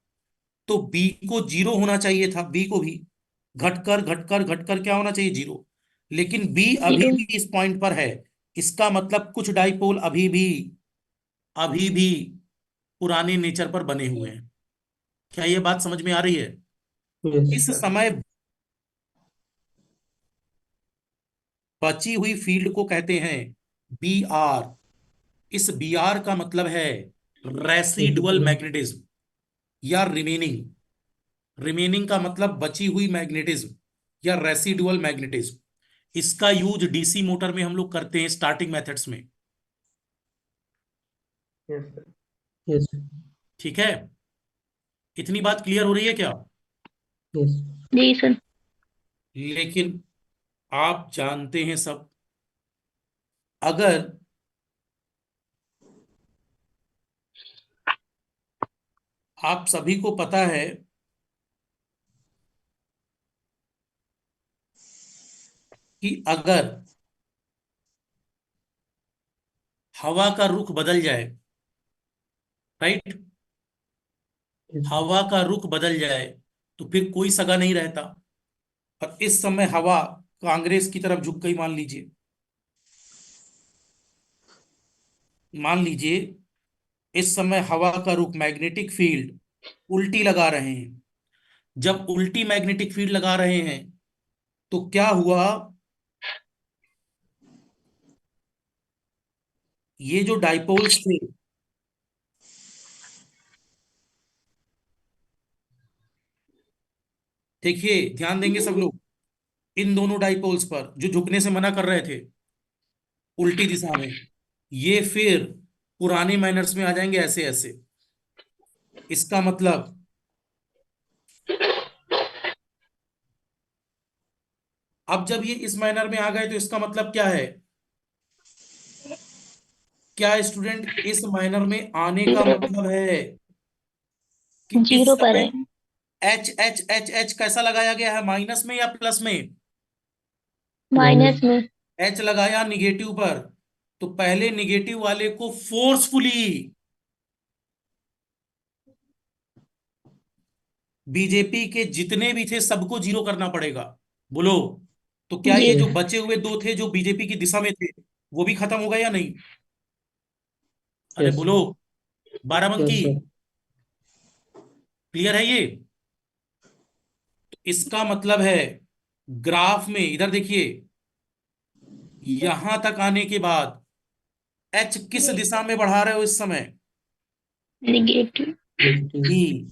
तो बी को जीरो होना चाहिए था, बी को भी घटकर घटकर घटकर क्या होना चाहिए, जीरो। लेकिन बी अभी जीरो। भी इस पॉइंट पर है। इसका मतलब कुछ डाइपोल अभी भी पुराने नेचर पर बने हुए हैं। क्या ये बात समझ में आ रही है? यस इस सर समय बची हुई फील्ड को कहते हैं बी आर। इस बी आर का मतलब है रेसिडुअल मैग्नेटिज्म या रिमेनिंग। रिमेनिंग का मतलब बची हुई मैग्नेटिज्म या रेसिडुअल मैग्नेटिज्म। इसका यूज डीसी मोटर में हम लोग करते हैं स्टार्टिंग मेथड्स में। यस सर यस ठीक है? इतनी बात क्लियर हो रही है क्या? यस जी सर। लेकिन आप जानते हैं सब, अगर आप सभी को पता है कि अगर हवा का रुख बदल जाए, राइट, यस हवा का रुख बदल जाए तो फिर कोई सगा नहीं रहता। और इस समय हवा कांग्रेस की तरफ झुक गई, मान लीजिए इस समय हवा का रुख, मैग्नेटिक फील्ड उल्टी लगा रहे हैं। जब उल्टी मैग्नेटिक फील्ड लगा रहे हैं तो क्या हुआ, ये जो डाइपोल्स थे, देखिए ध्यान देंगे सब लोग इन दोनों डाइपोल्स पर जो झुकने से मना कर रहे थे उल्टी दिशा में, ये फिर पुराने माइनर्स में आ जाएंगे ऐसे ऐसे। इसका मतलब अब जब ये इस माइनर में आ गए तो इसका मतलब क्या है? क्या स्टूडेंट, इस माइनर में आने का जीरो। मतलब है कि इस जीरो पर समय है। एच एच एच एच कैसा लगाया गया है, माइनस में या प्लस में? माइनस माइनस में। एच लगाया निगेटिव पर, तो पहले निगेटिव वाले को फोर्सफुली बीजेपी के जितने भी थे सबको जीरो करना पड़ेगा। बोलो, तो क्या जी ये जो यस बचे हुए दो थे जो बीजेपी की दिशा में थे वो भी खत्म हो गए या नहीं? अरे यस बोलो बाराबंकी, यस सर क्लियर है ये? तो इसका मतलब है ग्राफ में इधर देखिए, यहां तक आने के बाद एच किस दिशा में बढ़ा रहे हो इस समय? निगेटिव। Negative E.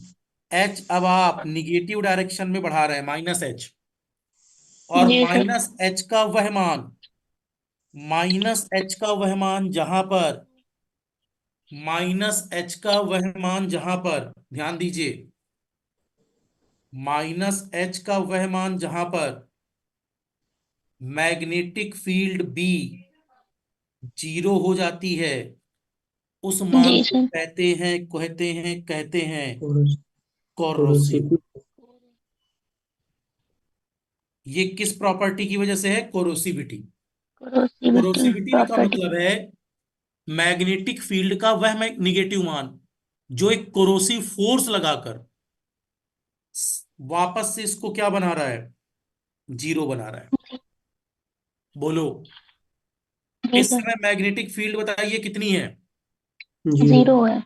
एच अब आप निगेटिव डायरेक्शन में बढ़ा रहे हैं, माइनस एच। और जी सर। माइनस एच का वह मान जहां पर, ध्यान दीजिए, माइनस एच का वह मान जहां पर मैग्नेटिक फील्ड बी जीरो हो जाती है, उस मान जी को सर। कहते हैं कोरोस कोरोसिव। कोरोसिव ये किस प्रॉपर्टी की वजह से है? कोरोसिविटी। कोरोसिविटी कोरोसिविटी का प्रॉपर्टी। मतलब है मैग्नेटिक फील्ड का वह निगेटिव मान जो एक कोरोसिव फोर्स लगाकर वापस से इसको क्या बना रहा है, जीरो बना रहा है। बोलो, जी इस सर। समय मैग्नेटिक फील्ड बताइए कितनी है? जीरो जीरो है।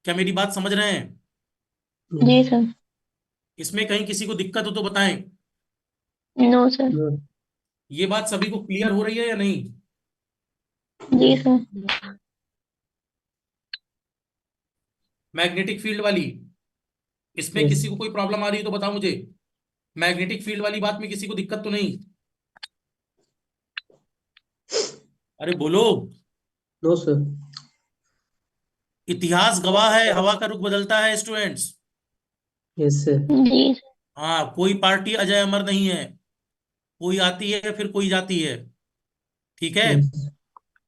क्या मेरी बात समझ रहे हैं? जी यस सर। इसमें कहीं किसी को दिक्कत हो तो बताएं। No sir. नो ये बात सभी को क्लियर हो रही है या नहीं? जी सर। मैग्नेटिक फील्ड वाली इसमें Yes. किसी को कोई प्रॉब्लम आ रही है तो बताओ मुझे। मैग्नेटिक फील्ड वाली बात में किसी को दिक्कत तो नहीं? अरे बोलो। No, sir. इतिहास गवाह है, हवा का रुख बदलता है स्टूडेंट्स। Yes, sir. जी सर। हाँ, कोई पार्टी अजय अमर नहीं है। कोई आती है फिर कोई जाती है। ठीक है। Yes.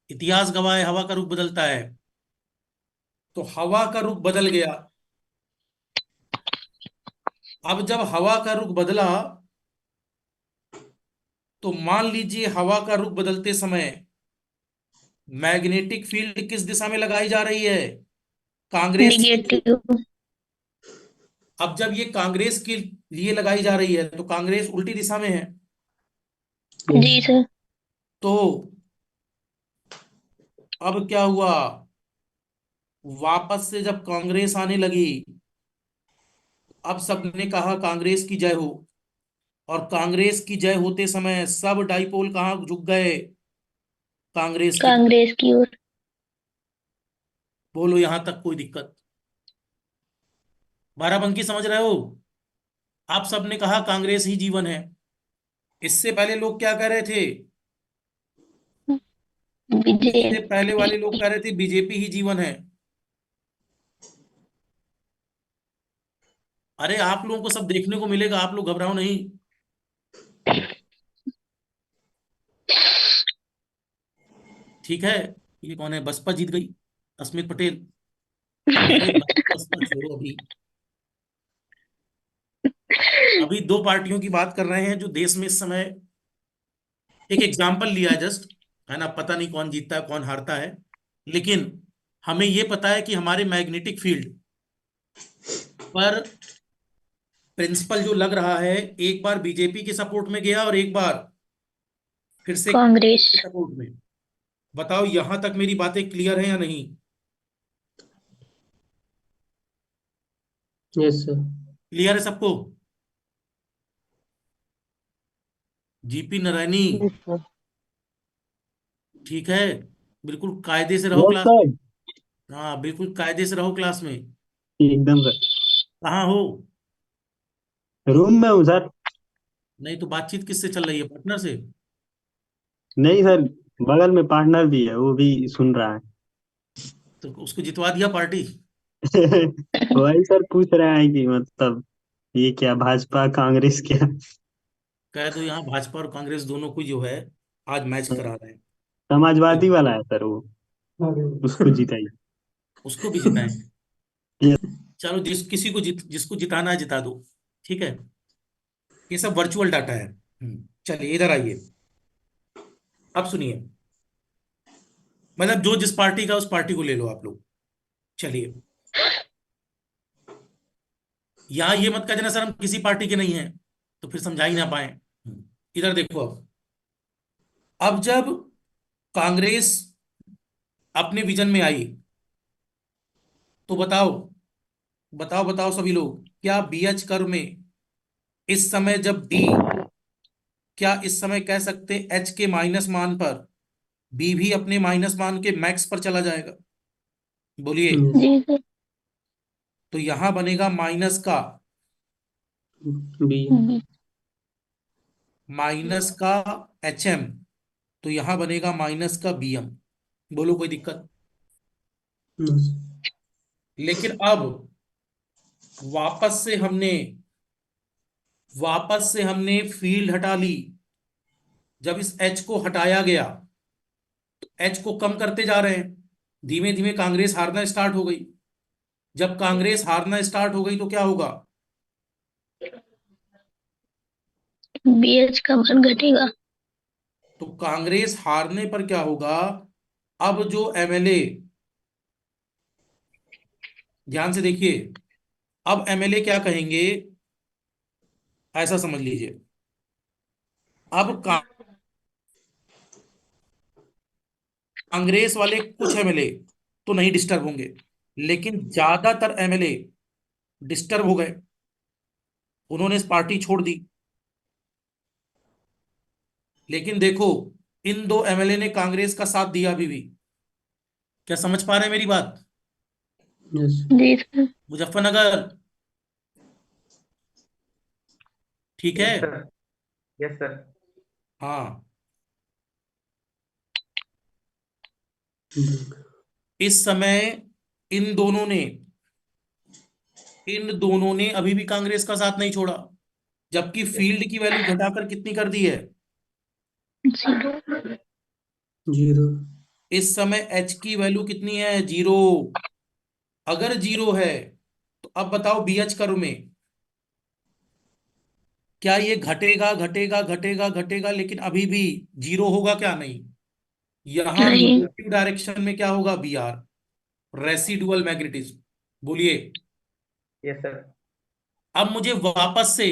इतिहास गवाह है, हवा का रुख बदलता है। तो हवा का रुख बदल गया। अब जब हवा का रुख बदला, तो मान लीजिए हवा का रुख बदलते समय मैग्नेटिक फील्ड किस दिशा में लगाई जा रही है? कांग्रेस की तरफ। निगेटिव। अब जब ये कांग्रेस के लिए लगाई जा रही है तो कांग्रेस उल्टी दिशा में है। जी Yes. सर। तो अब क्या हुआ? वापस से जब कांग्रेस आने लगी, अब सबने कहा कांग्रेस की जय हो। और कांग्रेस की जय होते समय सब डाइपोल कहाँ झुक गए? कांग्रेस की तरफ। कांग्रेस की ओर। बोलो, यहां तक कोई दिक्कत? बाराबंकी समझ रहे हो? आप सबने कहा कांग्रेस ही जीवन है। इससे पहले लोग क्या कह रहे थे? इससे पहले बीजेपी। वाले लोग कह रहे थे बीजेपी ही जीवन है। अरे आप लोगों को सब देखने को मिलेगा, आप लोग घबराओ नहीं। ठीक है। ये कौन है? बसपा जीत गई, अस्मित पटेल। अरे बसपा छोड़ो अभी। अभी दो पार्टियों की बात कर रहे हैं जो देश में इस समय, एक एग्जाम्पल लिया है जस्ट, है ना। पता नहीं कौन जीतता है कौन हारता है, लेकिन हमें यह पता है कि हमारे मैग्नेटिक फील्ड पर प्रिंसिपल जो लग रहा है, एक बार बीजेपी के सपोर्ट में गया और एक बार फिर से कांग्रेस। के सपोर्ट में। बताओ यहां तक मेरी बातें क्लियर है या नहीं? Yes, sir. क्लियर है सबको? GP Narayani, Yes, sir. ठीक है। बिल्कुल कायदे से रहो यस क्लास सर। में। हाँ, बिल्कुल कायदे से रहो क्लास में। एकदम सर। कहाँ हो? रूम में हूँ सर। नहीं तो बातचीत किससे चल रही है, पार्टनर से? नहीं सर, बगल में पार्टनर भी है, वो भी सुन रहा है। तो उसको जितवा दिया पार्टी? वही सर पूछ रहे हैं कि मतलब ये क्या भाजपा कांग्रेस क्या। कह दो यहाँ भाजपा और कांग्रेस दोनों को जो है आज मैच करा रहे समाजवादी हैं। वाला है सर वो, उसको जिताइए। उसको भी जिताएं। ये चलो, जिसको जिताना है जिता दो। ठीक है। ये सब वर्चुअल डाटा है। चलिए इधर आइए। अब सुनिए। मतलब जो जिस पार्टी का उस पार्टी को ले लो आप लोग। चलिए, यहाँ ये मत कह देना सर हम किसी पार्टी के नहीं हैं, तो फिर समझा ही ना पाए। इधर देखो। अब जब कांग्रेस अपने विजन में आई, तो बताओ बताओ बताओ सभी लोग, क्या बीएच कर्व में इस समय जब डी, क्या इस समय कह सकते एच के माइनस मान पर बी भी अपने माइनस मान के मैक्स पर चला जाएगा? बोलिए। Yes. जी सर। तो यहां बनेगा माइनस का, B. बी। माइनस का एच एम, तो यहां बनेगा माइनस का बी एम। बोलो कोई दिक्कत? No, sir. लेकिन अब वापस से हमने वापस से हमने फील्ड हटा ली। जब इस एच को हटाया गया, तो एच को कम करते जा रहे हैं। धीमे धीमे कांग्रेस हारना स्टार्ट हो गई। जब कांग्रेस हारना स्टार्ट हो गई तो क्या होगा? बीएच का मान घटेगा। तो कांग्रेस हारने पर क्या होगा? अब जो एमएलए, ध्यान से देखिए, अब एमएलए क्या कहेंगे, ऐसा समझ लीजिए। अब कांग्रेस वाले कुछ एमएलए तो नहीं डिस्टर्ब होंगे, लेकिन ज्यादातर एमएलए डिस्टर्ब हो गए। उन्होंने इस पार्टी छोड़ दी। लेकिन देखो, इन दो एमएलए ने कांग्रेस का साथ दिया अभी भी। क्या समझ पा रहे हैं मेरी बात? Yes. जी सर। मुजफ्फरनगर, ठीक है? Yes sir. Yes sir. हाँ, हम्म, इस समय इन दोनों ने इन दोनों ने अभी भी कांग्रेस का साथ नहीं छोड़ा, जबकि फील्ड की वैल्यू घटाकर कितनी कर दी है? 0। 0। इस समय एच की वैल्यू कितनी है? 0। अगर 0 है तो अब बताओ बीएच करो में क्या ये घटेगा घटेगा घटेगा घटेगा, लेकिन अभी भी 0 होगा क्या? नहीं। यहां नहीं। निगेटिव डायरेक्शन में क्या होगा? BR, residual magnetism. बोलिए। Yes sir. अब मुझे वापस से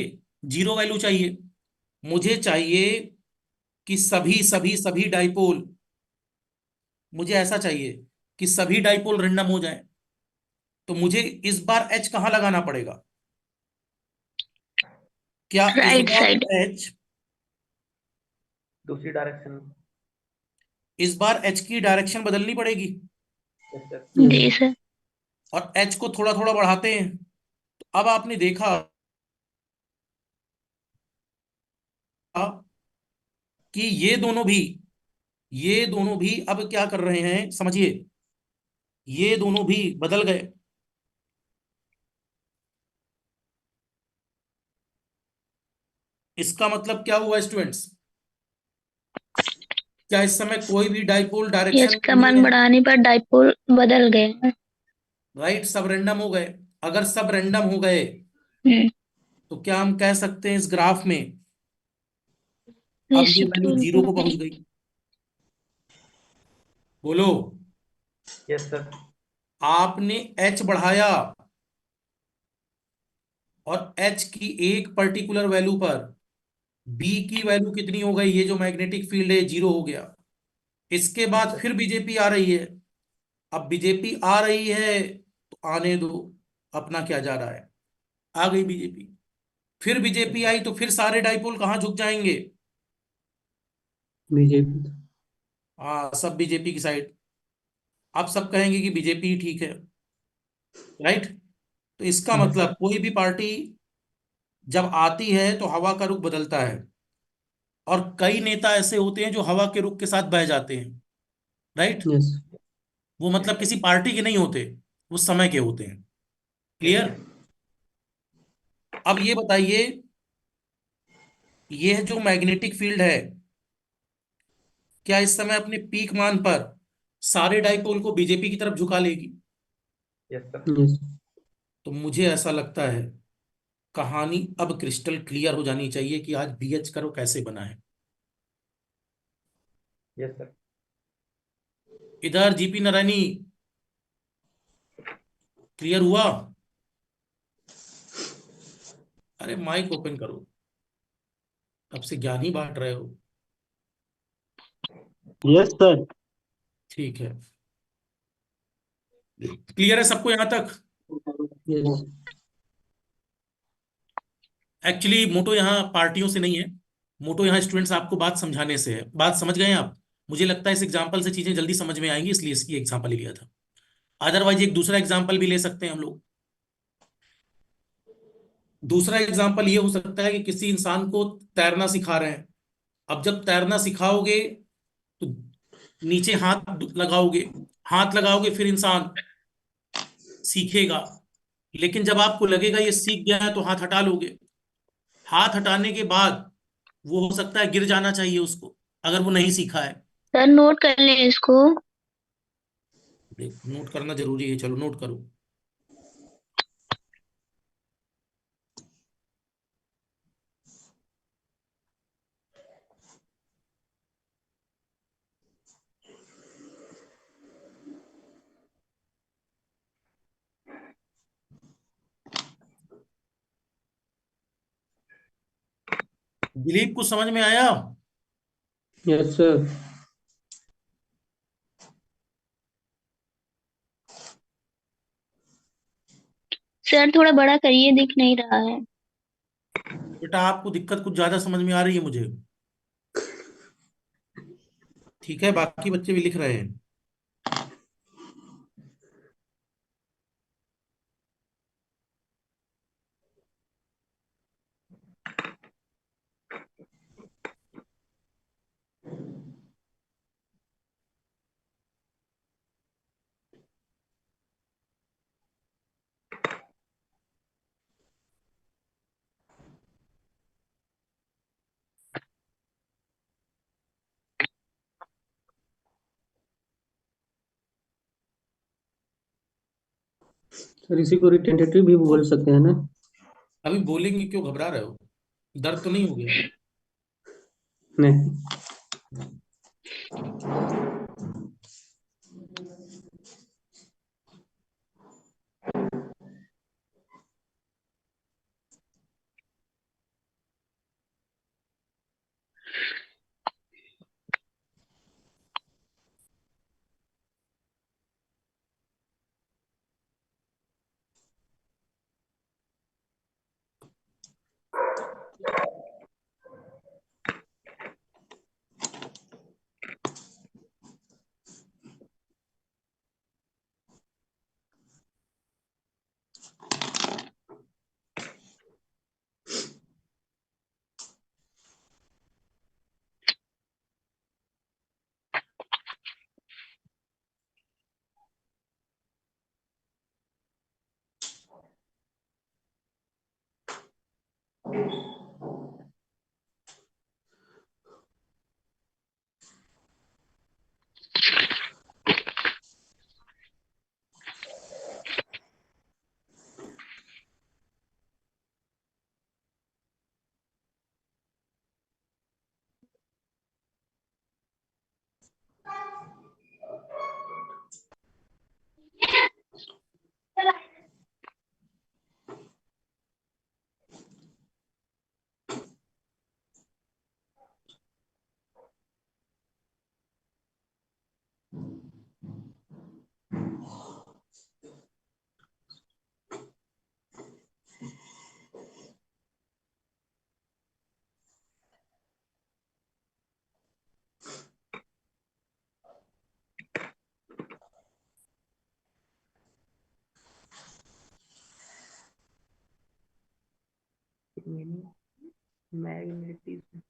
0 वैल्यू चाहिए। मुझे चाहिए कि सभी सभी सभी डाइपोल, मुझे ऐसा चाहिए कि सभी डाइपोल रेंडम हो जाए। तो मुझे इस बार एच कहां लगाना पड़ेगा? क्या इस राइट बार साइड। एच दूसरी डायरेक्शन। इस बार एच की डायरेक्शन बदलनी पड़ेगी, यस सर। यस। जी सर। और एच को थोड़ा थोड़ा बढ़ाते हैं। तो अब आपने देखा कि ये दोनों भी अब क्या कर रहे हैं, समझिए। ये दोनों भी बदल गए। इसका मतलब क्या हुआ स्टूडेंट्स? क्या इस समय कोई भी डाइपोल एच डायरेक्शन का में नहीं मान है? बढ़ाने पर डाइपोल बदल गए हैं। राइट, सब रेंडम हो गए। अगर सब रेंडम हो गए हम्म। तो क्या हम कह सकते हैं इस ग्राफ में अब ये वैल्यू रेसिड्यूल 0 को पहुंच गई? बोलो। Yes sir. आपने एच बढ़ाया और एच की एक पर्टिकुलर वैल्यू पर बी की वैल्यू कितनी हो गई? ये जो मैग्नेटिक फील्ड है 0 हो गया। इसके यस बाद सर। फिर बीजेपी आ रही है। अब बीजेपी आ रही है तो आने दो, अपना क्या जा रहा है। आ गई बीजेपी। फिर यस बीजेपी सर। आई तो फिर सारे डाइपोल कहाँ झुक जाएंगे? बीजेपी। हाँ, सब बीजेपी की साइड। आप सब कहेंगे कि बीजेपी ही ठीक है। राइट। तो इसका यस। मतलब कोई भी पार्टी जब आती है तो हवा का रुख बदलता है। और कई नेता ऐसे होते हैं जो हवा के रुख के साथ बह जाते हैं। राइट। यस। वो मतलब किसी पार्टी के नहीं होते, वो समय के होते हैं। Yes clear? सर। अब ये बताइए, यह जो मैग्नेटिक फील्ड है क्या इस समय अपने पीक मान पर सारे डाइपोल को बीजेपी की तरफ झुका लेगी? Yes sir. यस। तो मुझे ऐसा लगता है कहानी अब क्रिस्टल क्लियर हो जानी चाहिए कि आज बीएच करो कैसे बना है। Yes sir. इधर जीपी नारायणी, क्लियर हुआ? अरे माइक ओपन करो, तब से ज्ञान ही बांट रहे हो। Yes sir. ठीक है, क्लियर है सबको यहां तक? यस। एक्चुअली मोटो यहाँ पार्टियों से नहीं है, मोटो यहाँ स्टूडेंट्स आपको बात समझाने से है। बात समझ गए हैं आप? मुझे लगता है इस एग्जाम्पल से चीजें जल्दी समझ में आएंगी, इसलिए इसकी एग्जाम्पल ही लिया था। अदरवाइज एक दूसरा एग्जाम्पल भी ले सकते हैं हम लोग। दूसरा एग्जाम्पल ये हो सकता है कि किसी इंसान को तैरना सिखा रहे हैं। अब जब तैरना सिखाओगे तो नीचे हाथ लगाओगे, हाथ लगाओगे फिर इंसान सीखेगा। लेकिन जब आपको लगेगा ये सीख गया है तो हाथ हटा लोगे। हाथ हटाने के बाद वो हो सकता है गिर जाना चाहिए उसको, अगर वो नहीं सीखा है। सर नोट कर लें इसको। नोट करना जरूरी है, चलो नोट करो। दिलीप को समझ में आया? Yes sir. सर थोड़ा बड़ा करिए, दिख नहीं रहा है। बेटा आपको दिक्कत कुछ ज्यादा समझ में आ रही है मुझे। ठीक है, बाकी बच्चे भी लिख रहे हैं। सर इसी को रिटेंटेटिव भी बोल सकते हैं ना? अभी बोलेंगे, क्यों घबरा रहे हो? दर्द तो नहीं हो गया? नहीं। मैग्नेटिज्म।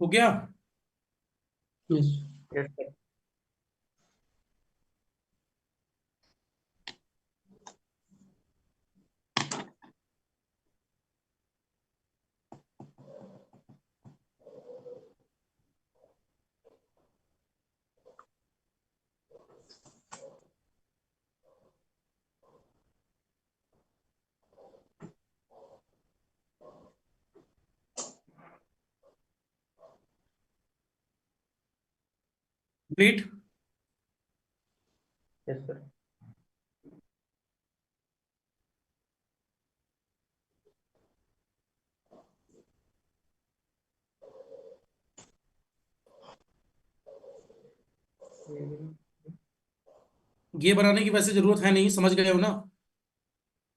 हो गया? Yes. Yes sir. Great. Yes sir. ये बनाने की वैसे जरूरत है नहीं, समझ गए हो ना?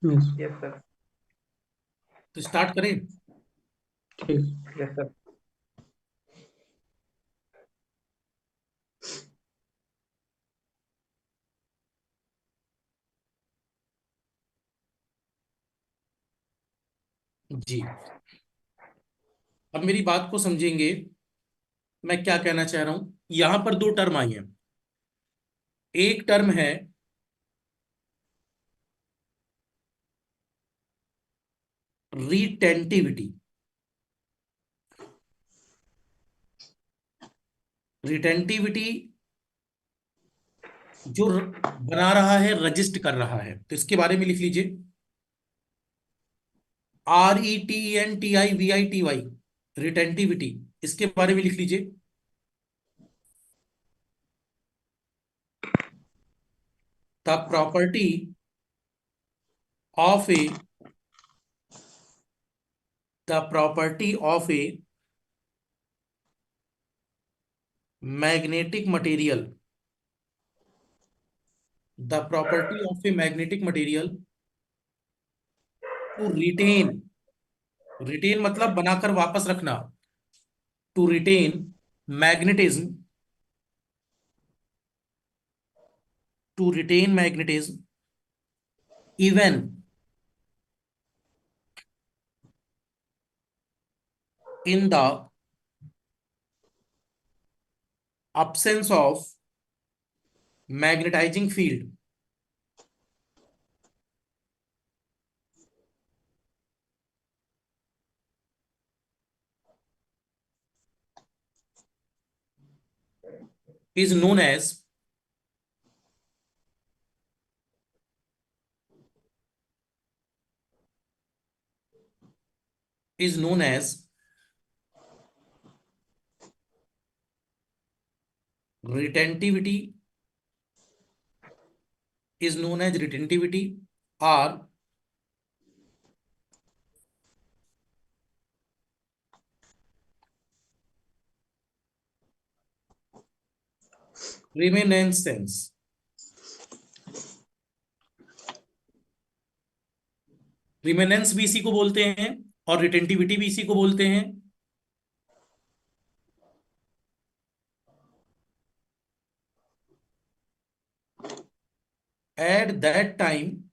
यस। Yes sir. तो स्टार्ट करें। ठीक। Yes sir. जी, अब मेरी बात को समझेंगे। मैं क्या कहना चाह रहा हूं, यहां पर दो टर्म आई हैं। एक टर्म है रिटेंटिविटी। रिटेंटिविटी जो बना रहा है, रजिस्ट कर रहा है, तो इसके बारे में लिख लीजिए, RETENTIVITY, रिटेंटिविटी, इसके बारे में लिख लीजिए। The property of a the property of a magnetic material the property of a magnetic material to retain, retain मतलब बनाकर वापस रखना, to retain magnetism, to retain magnetism even in the absence of magnetizing field, is known as retentivity, or रेमेनेसेंस। रिमेनेंस भी इसी को बोलते हैं और रिटेंटिविटी भी इसी को बोलते हैं। At that time,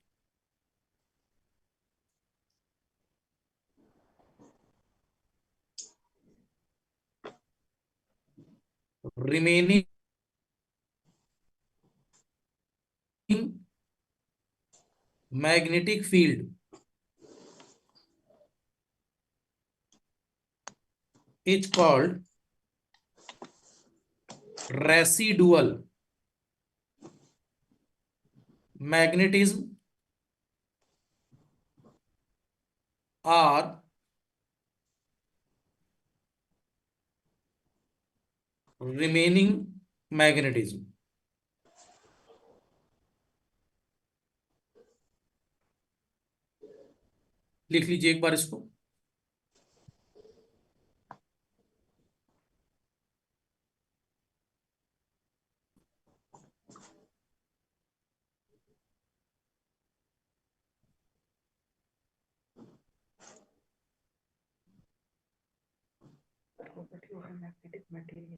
remaining magnetic field is called residual magnetism or remaining magnetism। लिख लीजिए एक बार इसको। Property of a magnetic material.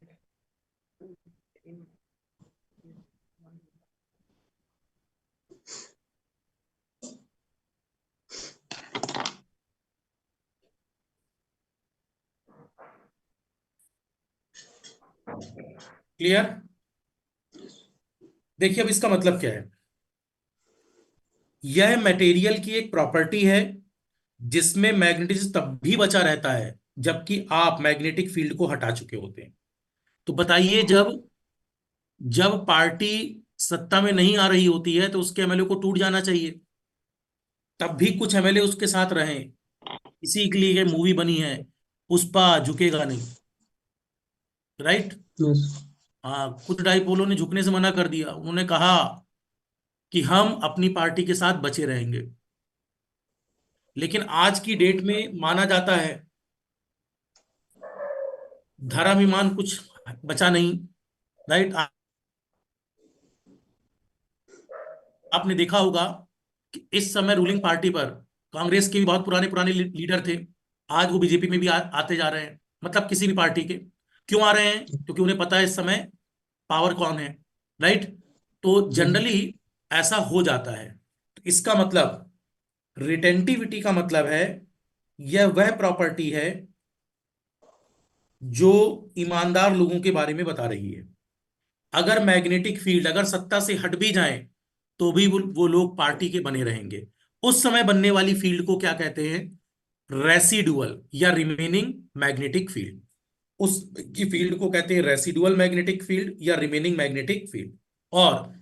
Clear? देखिए अब इसका मतलब क्या है। यह मटेरियल की एक प्रॉपर्टी है जिसमें मैग्नेटिज्म तब भी बचा रहता है जबकि आप मैग्नेटिक फील्ड को हटा चुके होते हैं। तो बताइए, जब जब पार्टी सत्ता में नहीं आ रही होती है तो उसके एमएलए को टूट जाना चाहिए, तब भी कुछ एमएलए उसके साथ रहें। इसी के लिए मूवी बनी है, पुष्पा झुकेगा नहीं, राइट? यस हाँ, कुछ डाइपोलों ने झुकने से मना कर दिया। उन्होंने कहा कि हम अपनी पार्टी के साथ बचे रहेंगे। लेकिन आज की डेट में माना जाता है धर्माभिमान कुछ बचा नहीं, राइट? आपने देखा होगा कि इस समय रूलिंग पार्टी पर कांग्रेस के भी बहुत पुराने पुराने लीडर थे, आज वो बीजेपी में भी आते जा रहे हैं, मतलब किसी भी पार्टी के। क्यों आ रहे हैं? क्योंकि उन्हें पता है इस समय पावर कौन है, राइट? तो जनरली ऐसा हो जाता है। तो इसका मतलब रिटेंटिविटी का मतलब है यह वह प्रॉपर्टी है जो ईमानदार लोगों के बारे में बता रही है। अगर मैग्नेटिक फील्ड अगर सत्ता से हट भी जाए तो भी वो लोग पार्टी के बने रहेंगे। उस समय बनने वाली फील्ड को क्या कहते हैं? रेसिडुअल या रिमेनिंग मैग्नेटिक फील्ड। उस की फील्ड को कहते हैं रेसिडुअल मैग्नेटिक फील्ड या रिमेनिंग मैग्नेटिक फील्ड। और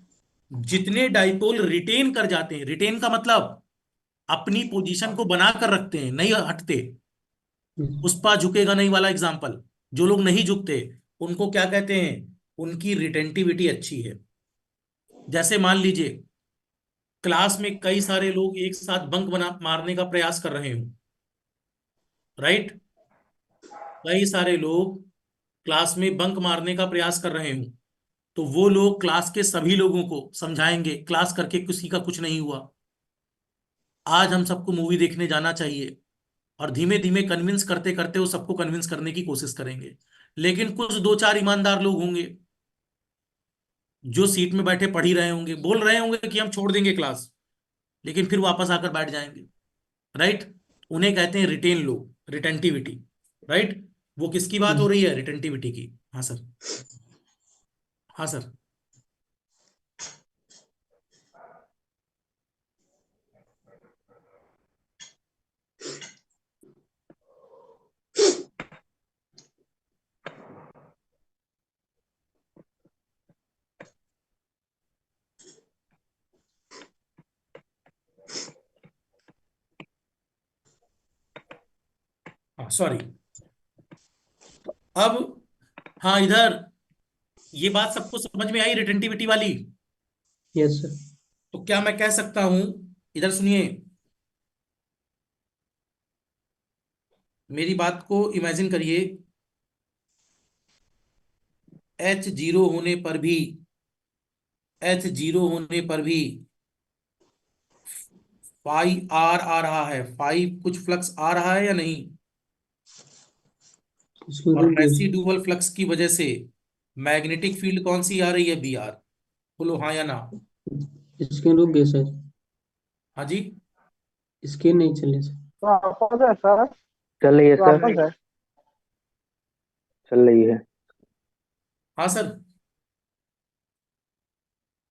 जितने डाइपोल रिटेन कर जाते हैं, रिटेन का मतलब अपनी पोजीशन को बना कर रखते हैं, नहीं हटते, उस पर झुकेगा नहीं वाला एग्जाम्पल, जो लोग नहीं झुकते उनको क्या कहते हैं? उनकी रिटेंटिविटी अच्छी है। जैसे मान लीजिए क्लास में कई सारे लोग एक साथ बंक बना मारने का प्रयास कर रहे हो, राइट? कई सारे लोग क्लास में बंक मारने का प्रयास कर रहे हो, तो वो लोग क्लास के सभी लोगों को समझाएंगे क्लास करके किसी का कुछ नहीं हुआ, आज हम सबको मूवी देखने जाना चाहिए। और धीमे धीमे कन्विंस करते करते वो सबको कन्विंस करने की कोशिश करेंगे। लेकिन कुछ दो चार ईमानदार लोग होंगे जो सीट में बैठे पढ़ ही रहे होंगे, बोल रहे होंगे कि हम छोड़ देंगे क्लास, लेकिन फिर वापस आकर बैठ जाएंगे, राइट? उन्हें कहते हैं रिटेन लोग, रिटेंटिविटी, राइट? वो किसकी बात हो रही है? रिटेंटिविटी की। हाँ सर। हाँ सर। हाँ सॉरी। अब हाँ, इधर ये बात सबको समझ में आई रिटेंटिविटी वाली? Yes sir. तो क्या मैं कह सकता हूं, इधर सुनिए, मेरी बात को इमेजिन करिए, H0 होने पर भी, H0 होने पर भी फाई आर आ रहा है, फाई कुछ फ्लक्स आ रहा है या नहीं? इसको और रुक गए सर। रेसिडुअल फ्लक्स की वजह से मैग्नेटिक फील्ड कौन सी आ रही है? B R. बोलो हाँ या ना। इसके रुक गए सर। हाँ जी। इसके नहीं चले सर। वापस है सर। चल रही है सर, वापस है। चल रही है। हाँ सर।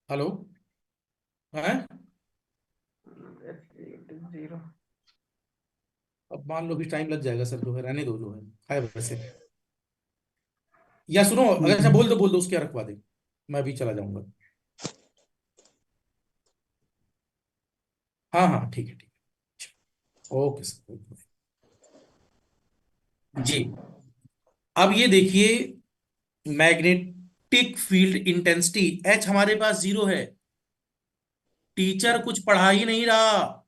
हेलो। है? जीरो। अब मान लो भी टाइम लग जाएगा सर, जो है रहने दो, जो है वैसे। या सुनो, अगर अच्छा बोल दो उसके यहाँ रखवा दे, मैं भी चला जाऊंगा। हाँ हाँ ठीक है, ठीक है, ओके सर, ओके। जी। अब ये देखिए, मैग्नेटिक फील्ड इंटेंसिटी H हमारे पास 0 है, टीचर कुछ पढ़ा ही नहीं रहा,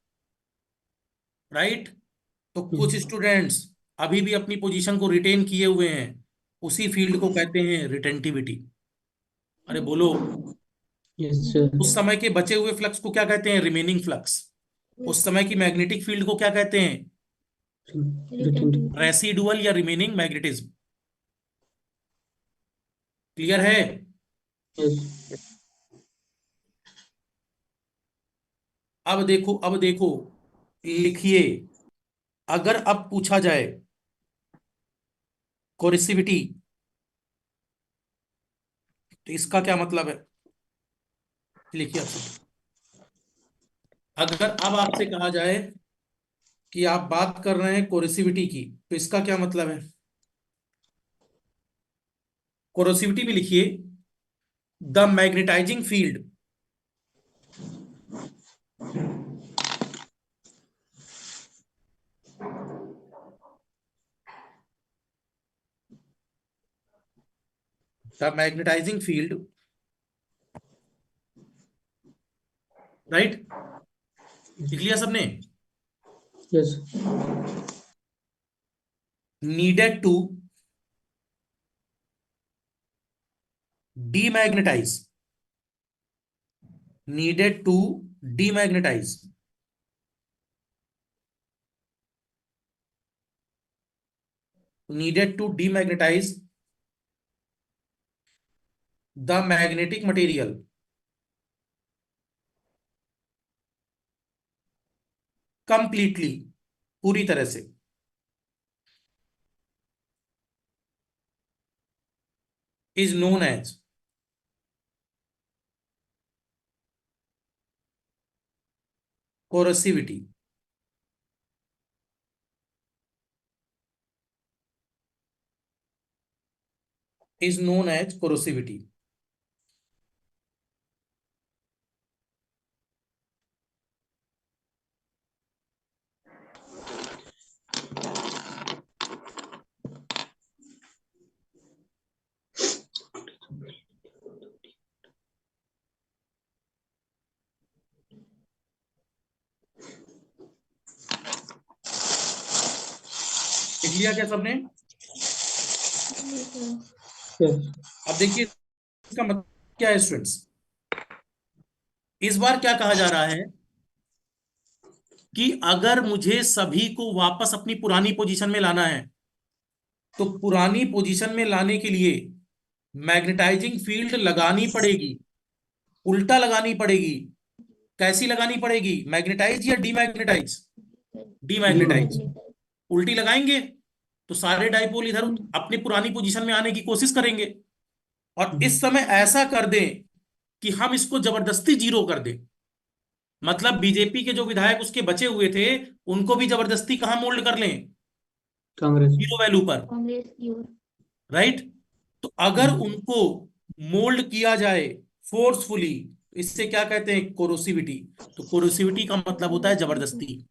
राइट? तो कुछ स्टूडेंट्स अभी भी अपनी पोजीशन को रिटेन किए हुए हैं, उसी फील्ड को कहते हैं रिटेंटिविटी। अरे बोलो। Yes sir. उस समय के बचे हुए फ्लक्स को क्या कहते हैं? Remaining flux. उस समय की मैग्नेटिक फील्ड को क्या कहते हैं? रिटेंटिव। रेसिडुअल या रिमेनिंग मैग्नेटिज्म। क्लियर है? यस। अब देखो लिखिए, अगर अब पूछा जाए कोरिसिविटी, तो इसका क्या मतलब है? लिखिए आप सब। अगर अब आपसे कहा जाए कि आप बात कर रहे हैं कोरिसिविटी की, तो इसका क्या मतलब है? कोरोसिविटी भी लिखिए, the magnetizing field, the magnetizing field, right? लिख लिया सबने? Yes. Needed to demagnetize, needed to demagnetize, needed to demagnetize the magnetic material completely, पूरी तरह से, is known as, कोरोसिविटी is known as corrosivity. लिख लिया क्या सबने? Yes. अब देखिए इसका मतलब क्या है स्टूडेंट्स, इस बार क्या कहा जा रहा है कि अगर मुझे सभी को वापस अपनी पुरानी पोजीशन में लाना है तो पुरानी पोजीशन में लाने के लिए मैग्नेटाइजिंग फील्ड लगानी पड़ेगी, उल्टा लगानी पड़ेगी। कैसी लगानी पड़ेगी, मैग्नेटाइज या डीमैग्नेटाइज? डीमैग्नेटाइज। उल्टी लगाएंगे तो सारे डाइपोल इधर अपनी पुरानी पोजीशन में आने की कोशिश करेंगे, और इस समय ऐसा कर दें कि हम इसको जबरदस्ती जीरो कर दें। मतलब बीजेपी के जो विधायक उसके बचे हुए थे उनको भी जबरदस्ती कहां मोल्ड कर लें, कांग्रेस। जीरो वैल्यू पर, कांग्रेस की ओर। राइट। तो अगर उनको मोल्ड किया जाए फोर्सफुली, इससे क्या कहते हैं, कोरोसिविटी। तो कोरोसिविटी का मतलब होता है जबरदस्ती।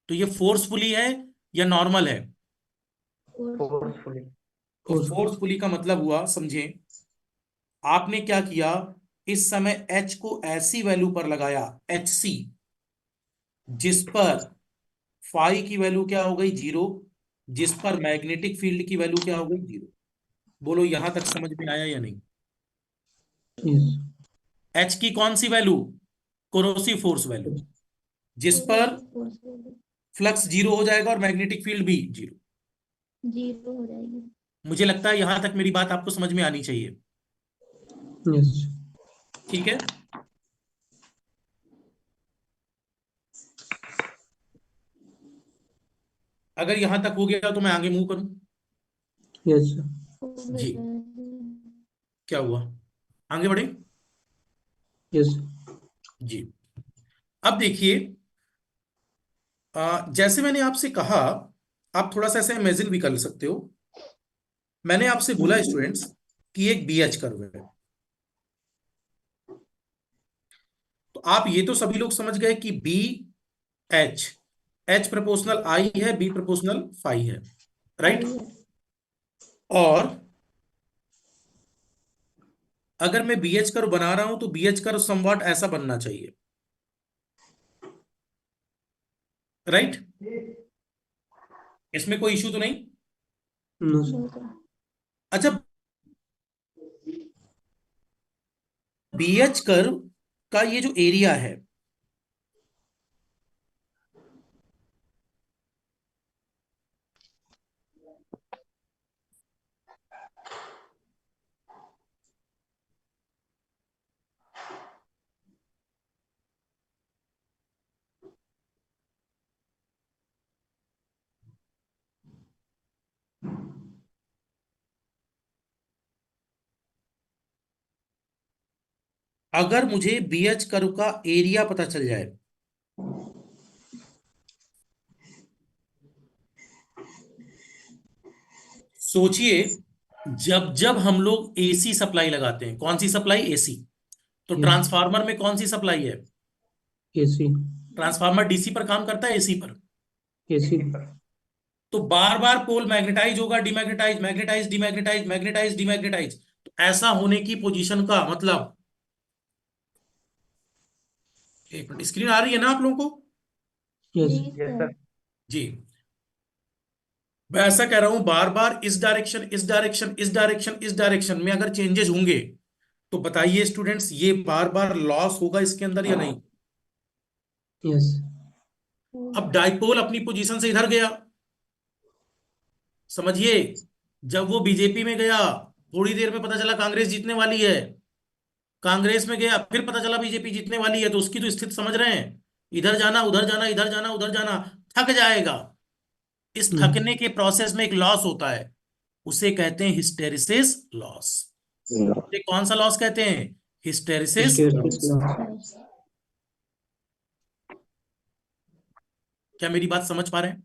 तो ये फोर्सफुली है या नॉर्मल है? फोर्सफुली। तो फोर्सफुली का मतलब हुआ, समझें, आपने क्या किया, इस समय H को ऐसी वैल्यू पर लगाया HC जिस पर फाई की वैल्यू क्या हो गई, जीरो, जिस पर मैग्नेटिक फील्ड की वैल्यू क्या हो गई, जीरो। बोलो यहां तक समझ में आया या नहीं? Yes. H की कौन सी वैल्यू, कोरोसिव फोर्स वैल्यू, जिस पर फ्लक्स जीरो हो जाएगा और मैग्नेटिक फील्ड भी जीरो। जीरो हो जाएगी। मुझे लगता है यहां तक मेरी बात आपको समझ में आनी चाहिए। Yes. ठीक है, अगर यहां तक हो गया तो मैं आगे मूव करूं। Yes, sir. जी, क्या हुआ, आगे बढ़े? Yes. जी, अब देखिए, जैसे मैंने आपसे कहा, आप थोड़ा सा ऐसे इमेजिन भी कर सकते हो। मैंने आपसे बोला स्टूडेंट्स कि एक BH कर्व है, तो आप ये तो सभी लोग समझ गए कि BH, H प्रोपोर्शनल I है, B प्रोपोर्शनल फाई है, राइट। और अगर मैं BH कर्व बना रहा हूं तो BH कर्व समवॉट ऐसा बनना चाहिए, राइट। इसमें कोई इशू तो नहीं? No, sir. अच्छा, BH कर्व का ये जो एरिया है, अगर मुझे BH कर्व का एरिया पता चल जाए, सोचिए, जब जब हम लोग AC सप्लाई लगाते हैं, कौन सी सप्लाई, AC, तो Yes. ट्रांसफार्मर में कौन सी सप्लाई है? AC. ट्रांसफार्मर DC पर काम करता है, AC पर? AC. तो बार बार पोल मैग्नेटाइज होगा, डिमैग्नेटाइज, मैग्नेटाइज, डिमैग्नेटाइज, मैग्नेटाइज, डिमैग्नेटाइज। तो ऐसा होने की पोजीशन का मतलब, एक मिनट, स्क्रीन आ रही है ना आप लोगों को? Yes. Yes sir. जी, मैं ऐसा कह रहा हूं, बार बार इस डायरेक्शन, इस डायरेक्शन, इस डायरेक्शन, इस डायरेक्शन में अगर चेंजेस होंगे तो बताइए स्टूडेंट्स, ये बार बार लॉस होगा इसके अंदर या नहीं? Yes. अब डाइपोल अपनी पोजीशन से इधर गया, समझिए, जब वो बीजेपी में गया थोड़ी देर में पता चला कांग्रेस जीतने वाली है, कांग्रेस में गया फिर पता चला बीजेपी जीतने वाली है, तो उसकी तो स्थिति समझ रहे हैं, इधर जाना उधर जाना, इधर जाना उधर जाना, थक जाएगा। इस थकने के प्रोसेस में एक लॉस होता है, उसे कहते हैं हिस्टेरिसिस लॉस। ये कौन सा लॉस कहते हैं, हिस्टेरिसिस Hysteresis लॉस। loss. क्या मेरी बात समझ पा रहे हैं?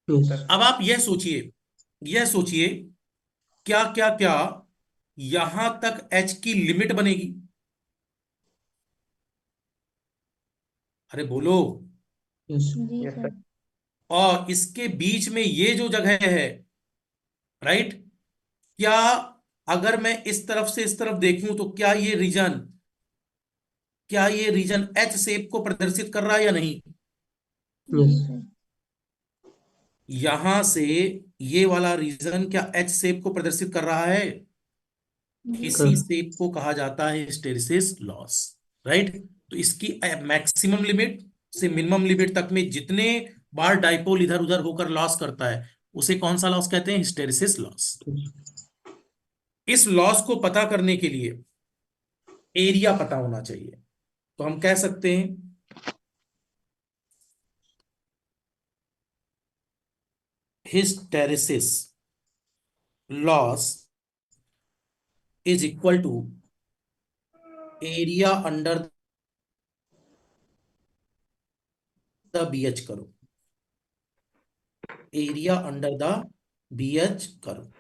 यस अब आप यह सोचिए, क्या क्या क्या यहां तक एच की लिमिट बनेगी? अरे बोलो। यस जी यस सर। सर। और इसके बीच में ये जो जगह है, राइट, क्या अगर मैं इस तरफ से इस तरफ देखूं तो क्या ये रीजन एच शेप को प्रदर्शित कर रहा है या नहीं? जी यस सर। यहां से ये वाला रीजन क्या एच शेप को प्रदर्शित कर रहा है? जी इसी कर शेप को कहा जाता है हिस्टेरिसिस लॉस, राइट। तो इसकी मैक्सिमम लिमिट से मिनिमम लिमिट तक में जितने बार डाइपोल इधर उधर होकर लॉस करता है, उसे कौन सा लॉस कहते हैं? Hysteresis loss. इस लॉस को पता करने के लिए एरिया पता होना चाहिए। तो हम कह सकते हैं hysteresis loss is equal to area under the BH curve. Area under the BH curve.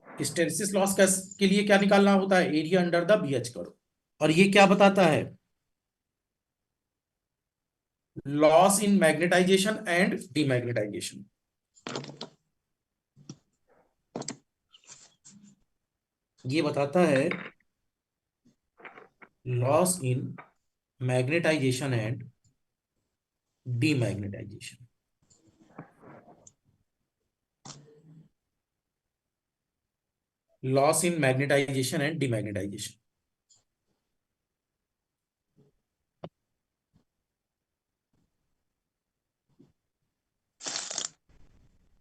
Hysteresis loss के लिए क्या निकालना होता है? एरिया अंडर द बीएच करो। और ये क्या बताता है? Loss in magnetization and demagnetization. ये बताता है loss in magnetization and demagnetization. Loss in magnetization and demagnetization.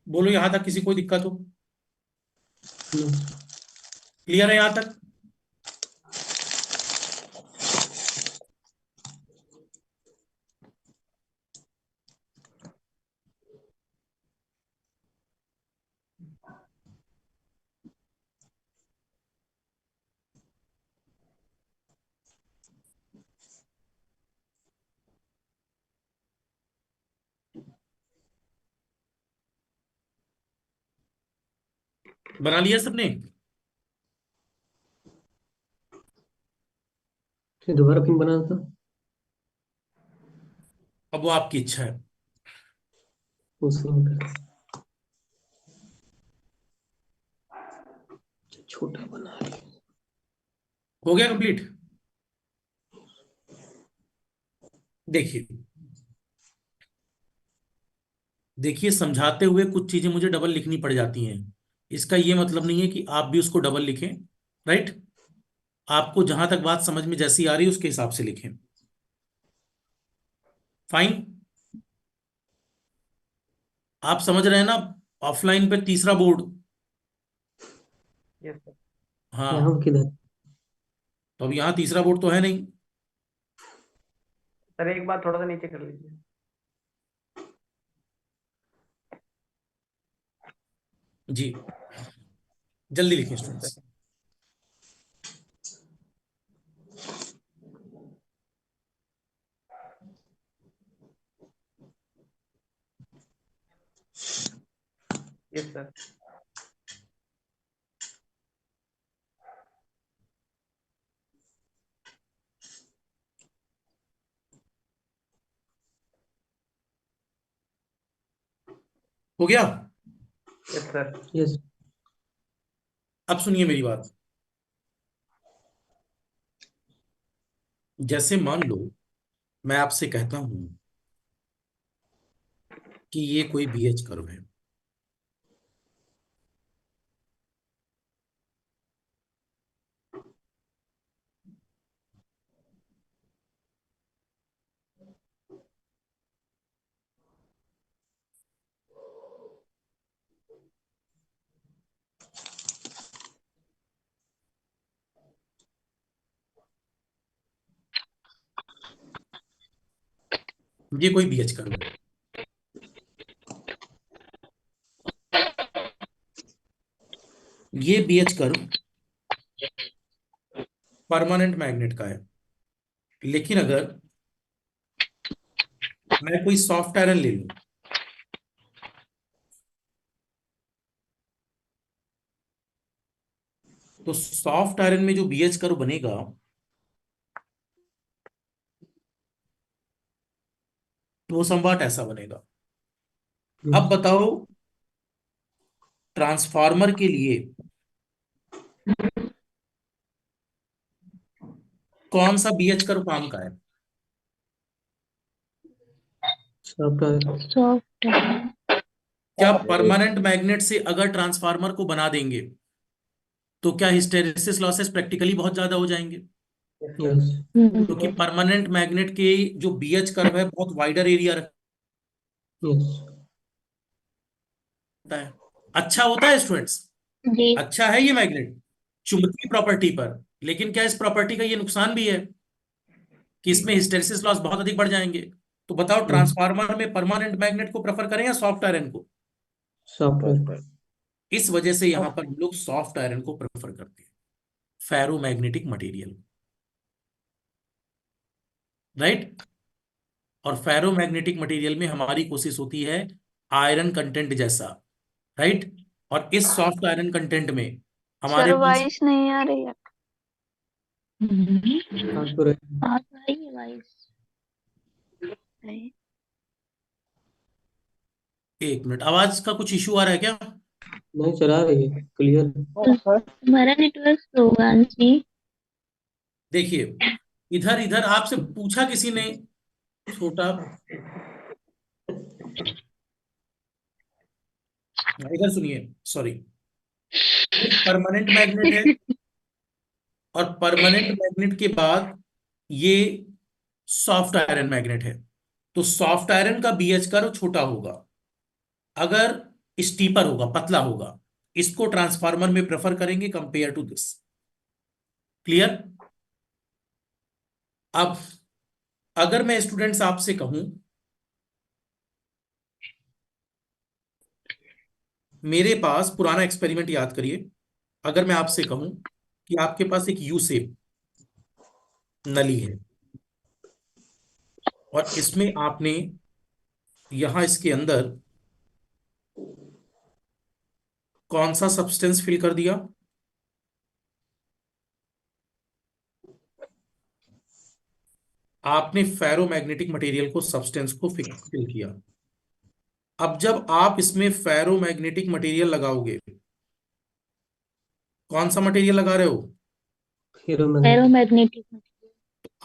बोलो यहां तक किसी कोई दिक्कत हो? क्लियर है यहां तक? बना लिया सबने? फिर दोबारा पिन बनाना था। अब वो आपकी इच्छा है। उसी में कर छोटा बना लिया। हो गया कंप्लीट? देखिए देखिए, समझाते हुए कुछ चीजें मुझे डबल लिखनी पड़ जाती हैं। इसका ये मतलब नहीं है कि आप भी उसको डबल लिखें, राइट। आपको जहां तक बात समझ में जैसी आ रही है उसके हिसाब से लिखें। फाइन। आप समझ रहे हैं ना? ऑफलाइन पे तीसरा बोर्ड। Yes sir. यहाँ हाँ। किधर? तो अब यहाँ तीसरा बोर्ड तो है नहीं। सर एक बार थोड़ा सा नीचे कर लीजिए। जी, जल्दी लिखें yes students. Sir. Yes sir. हो गया? Yes sir. यस अब सुनिए मेरी बात। जैसे मान लो मैं आपसे कहता हूं कि ये कोई बीएच कर्व है। ये कोई बीएच कर्व है। ये बीएच कर्व परमानेंट मैग्नेट का है। लेकिन अगर मैं कोई सॉफ्ट आयरन ले लूं, तो सॉफ्ट आयरन में जो बीएच कर्व बनेगा तो वो संवाट ऐसा बनेगा। अब बताओ ट्रांसफार्मर के लिए कौन सा बीएच कर्व काम का है? सॉफ्ट सॉफ्ट क्या परमानेंट मैग्नेट से अगर ट्रांसफार्मर को बना देंगे तो क्या हिस्टेरेसिस लॉसेस प्रैक्टिकली बहुत ज्यादा हो जाएंगे? यस क्योंकि परमानेंट मैग्नेट के जो बीएच कर्व है बहुत वाइडर एरिया यस रखता है। अच्छा होता है स्टूडेंट्स, जी। अच्छा है ये मैग्नेट चुंबकीय प्रॉपर्टी पर, लेकिन क्या इस प्रॉपर्टी का ये नुकसान भी है कि इसमें हिस्टेरेसिस लॉस बहुत अधिक बढ़ जाएंगे। तो बताओ ट्रांसफार्मर में परमानेंट मैग्नेट को प्रेफर करें या सॉफ्ट आयरन को? सॉफ्टवेयर इस वजह से यहां पर हम लोग सॉफ्ट आयरन को प्रेफर करते हैं, फेरोमैग्नेटिक मटेरियल, राइट। और फेरोमैग्नेटिक मटेरियल में हमारी कोशिश होती है आयरन कंटेंट जैसा, राइट। और इस सॉफ्ट आयरन कंटेंट में हमारे सर पास वॉइस नहीं आ रही है। आपको आ तो रही है वॉइस। एक मिनट, आवाज का कुछ इशू आ रहा है क्या? नहीं चला रही है क्लियर। हमारा नेटवर्क स्लो होगा जी। देखिए, इधर इधर आपसे पूछा किसी ने छोटा, इधर सुनिए, सॉरी, परमानेंट मैग्नेट है और परमानेंट मैग्नेट के बाद ये सॉफ्ट आयरन मैग्नेट है। तो सॉफ्ट आयरन का बीएच कर्व छोटा होगा, अगर स्टीपर होगा, पतला होगा, इसको ट्रांसफार्मर में प्रेफर करेंगे कंपेयर टू दिस। क्लियर? अब अगर मैं स्टूडेंट्स आपसे कहूं, मेरे पास पुराना एक्सपेरिमेंट याद करिए, अगर मैं आपसे कहूं कि आपके पास एक यू शेप नली है और इसमें आपने यहां इसके अंदर कौन सा सब्सटेंस फिल कर दिया? आपने फेरोमैग्नेटिक मटेरियल को, सब्सटेंस को फिल किया। अब जब आप इसमें फेरोमैग्नेटिक मटेरियल लगाओगे, कौन सा मटेरियल लगा रहे हो? फेरोमैग्नेटिक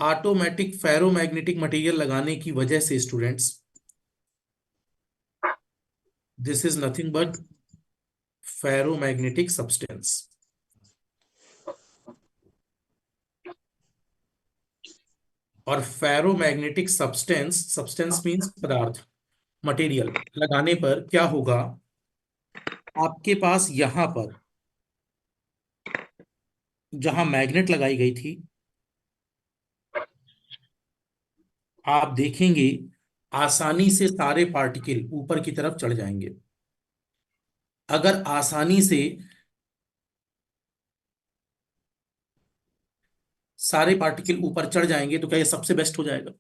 ऑटोमेटिक फेरोमैग्नेटिक मटेरियल लगाने की वजह से students, this is nothing but ferromagnetic substance. और फेरोमैग्नेटिक सब्सटेंस, सब्सटेंस मींस पदार्थ, मटेरियल लगाने पर क्या होगा? आपके पास यहां पर जहां मैग्नेट लगाई गई थी, आप देखेंगे आसानी से सारे पार्टिकल ऊपर की तरफ चढ़ जाएंगे। अगर आसानी से सारे पार्टिकल ऊपर चढ़ जाएंगे तो क्या ये सबसे बेस्ट हो जाएगा?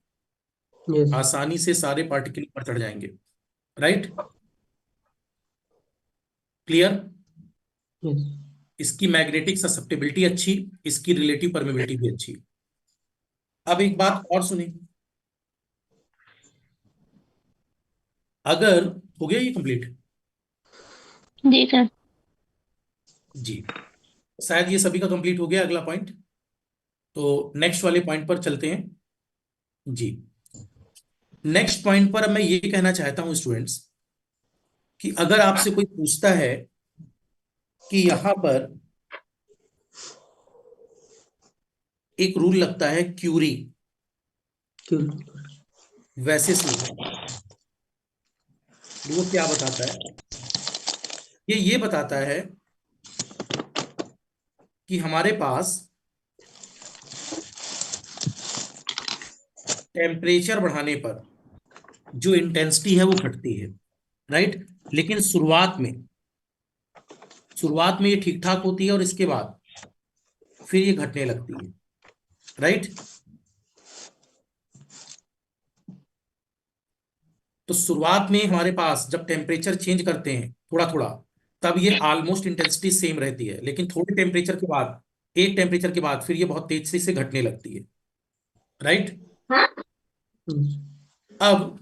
यस आसानी से सारे पार्टिकल ऊपर चढ़ जाएंगे, राइट। क्लियर? यस इसकी मैग्नेटिक ससेप्टेबिलिटी अच्छी, इसकी रिलेटिव परमेबिलिटी भी अच्छी। अब एक बात और सुनिए, अगर हो गया ये कंप्लीट? जी सर। जी, शायद ये सभी का कंप्लीट हो गया। अगला पॉइंट, तो नेक्स्ट वाले पॉइंट पर चलते हैं। जी, नेक्स्ट पॉइंट पर अब मैं ये कहना चाहता हूं स्टूडेंट्स कि अगर आपसे कोई पूछता है कि यहां पर एक रूल लगता है क्यूरी क्यों वेसिस लॉ, वो क्या बताता है? ये बताता है कि हमारे पास टेम्परेचर बढ़ाने पर जो इंटेंसिटी है वो घटती है, राइट। लेकिन शुरुआत में ये ठीक ठाक होती है और इसके बाद फिर ये घटने लगती है, राइट। तो शुरुआत में हमारे पास जब टेम्परेचर चेंज करते हैं थोड़ा थोड़ा, तब ये ऑलमोस्ट इंटेंसिटी सेम रहती है, लेकिन थोड़े टेम्परेचर के बाद, एक टेम्परेचर के बाद फिर ये बहुत तेजी से घटने लगती है, राइट। yes, अब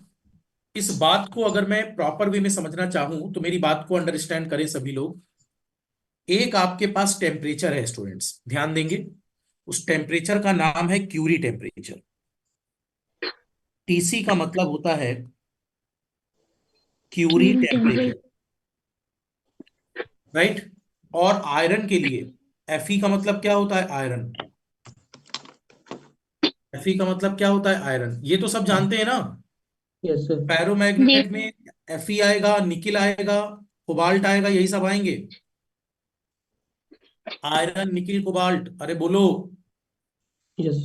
इस बात को अगर मैं प्रॉपर वे में समझना चाहूं तो मेरी बात को अंडरस्टैंड करें सभी लोग। एक आपके पास टेम्परेचर है स्टूडेंट्स, ध्यान देंगे, उस टेम्परेचर का नाम है क्यूरी टेम्परेचर। टीसी का मतलब होता है Curie Curie temperature, temperature. Right. और आयरन के लिए Fe का मतलब क्या होता है, आयरन। Fe का मतलब क्या होता है, आयरन, ये तो सब जानते हैं ना। yes sir, जी पैरोमैग्नेट सर। में Fe आएगा, निकिल आएगा, कोबाल्ट आएगा, यही सब आएंगे। आयरन, निकिल, कोबाल्ट, अरे बोलो। yes,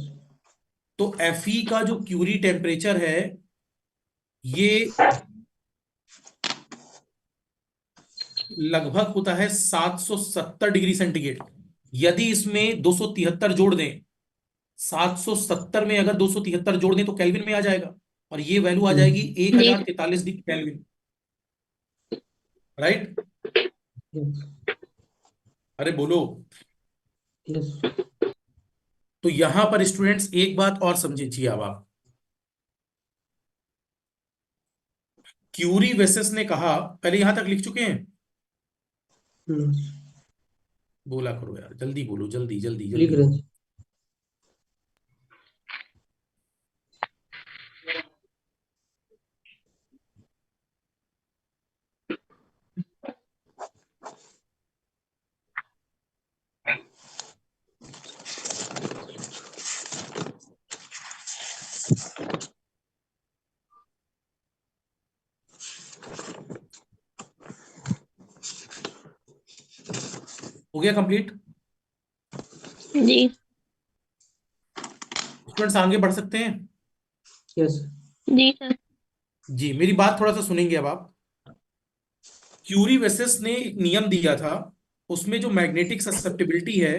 तो Fe का जो क्यूरी टेम्परेचर है ये लगभग होता है 770 डिग्री सेंटीग्रेड। यदि इसमें 273 जोड़ दें, 770 में अगर 273 जोड़ दें तो केल्विन में आ जाएगा, और ये वैल्यू आ जाएगी yes, जी 1043 डिग्री केल्विन, राइट। yes, अरे बोलो। yes, तो यहां पर स्टूडेंट्स एक बात और समझिए अब आप, क्यूरी वेसेस ने कहा, पहले यहां तक लिख चुके हैं, yes, बोला करो यार, जल्दी बोलो, जल्दी जल्दी लिख जल्दी। रहे हैं हो गया कंप्लीट? जी स्टूडेंट्स आगे बढ़ सकते हैं? yes, जी सर। जी, मेरी बात थोड़ा सा सुनेंगे अब आप। क्यूरी वेसेस ने एक नियम दिया था, उसमें जो मैग्नेटिक ससेप्टिबिलिटी है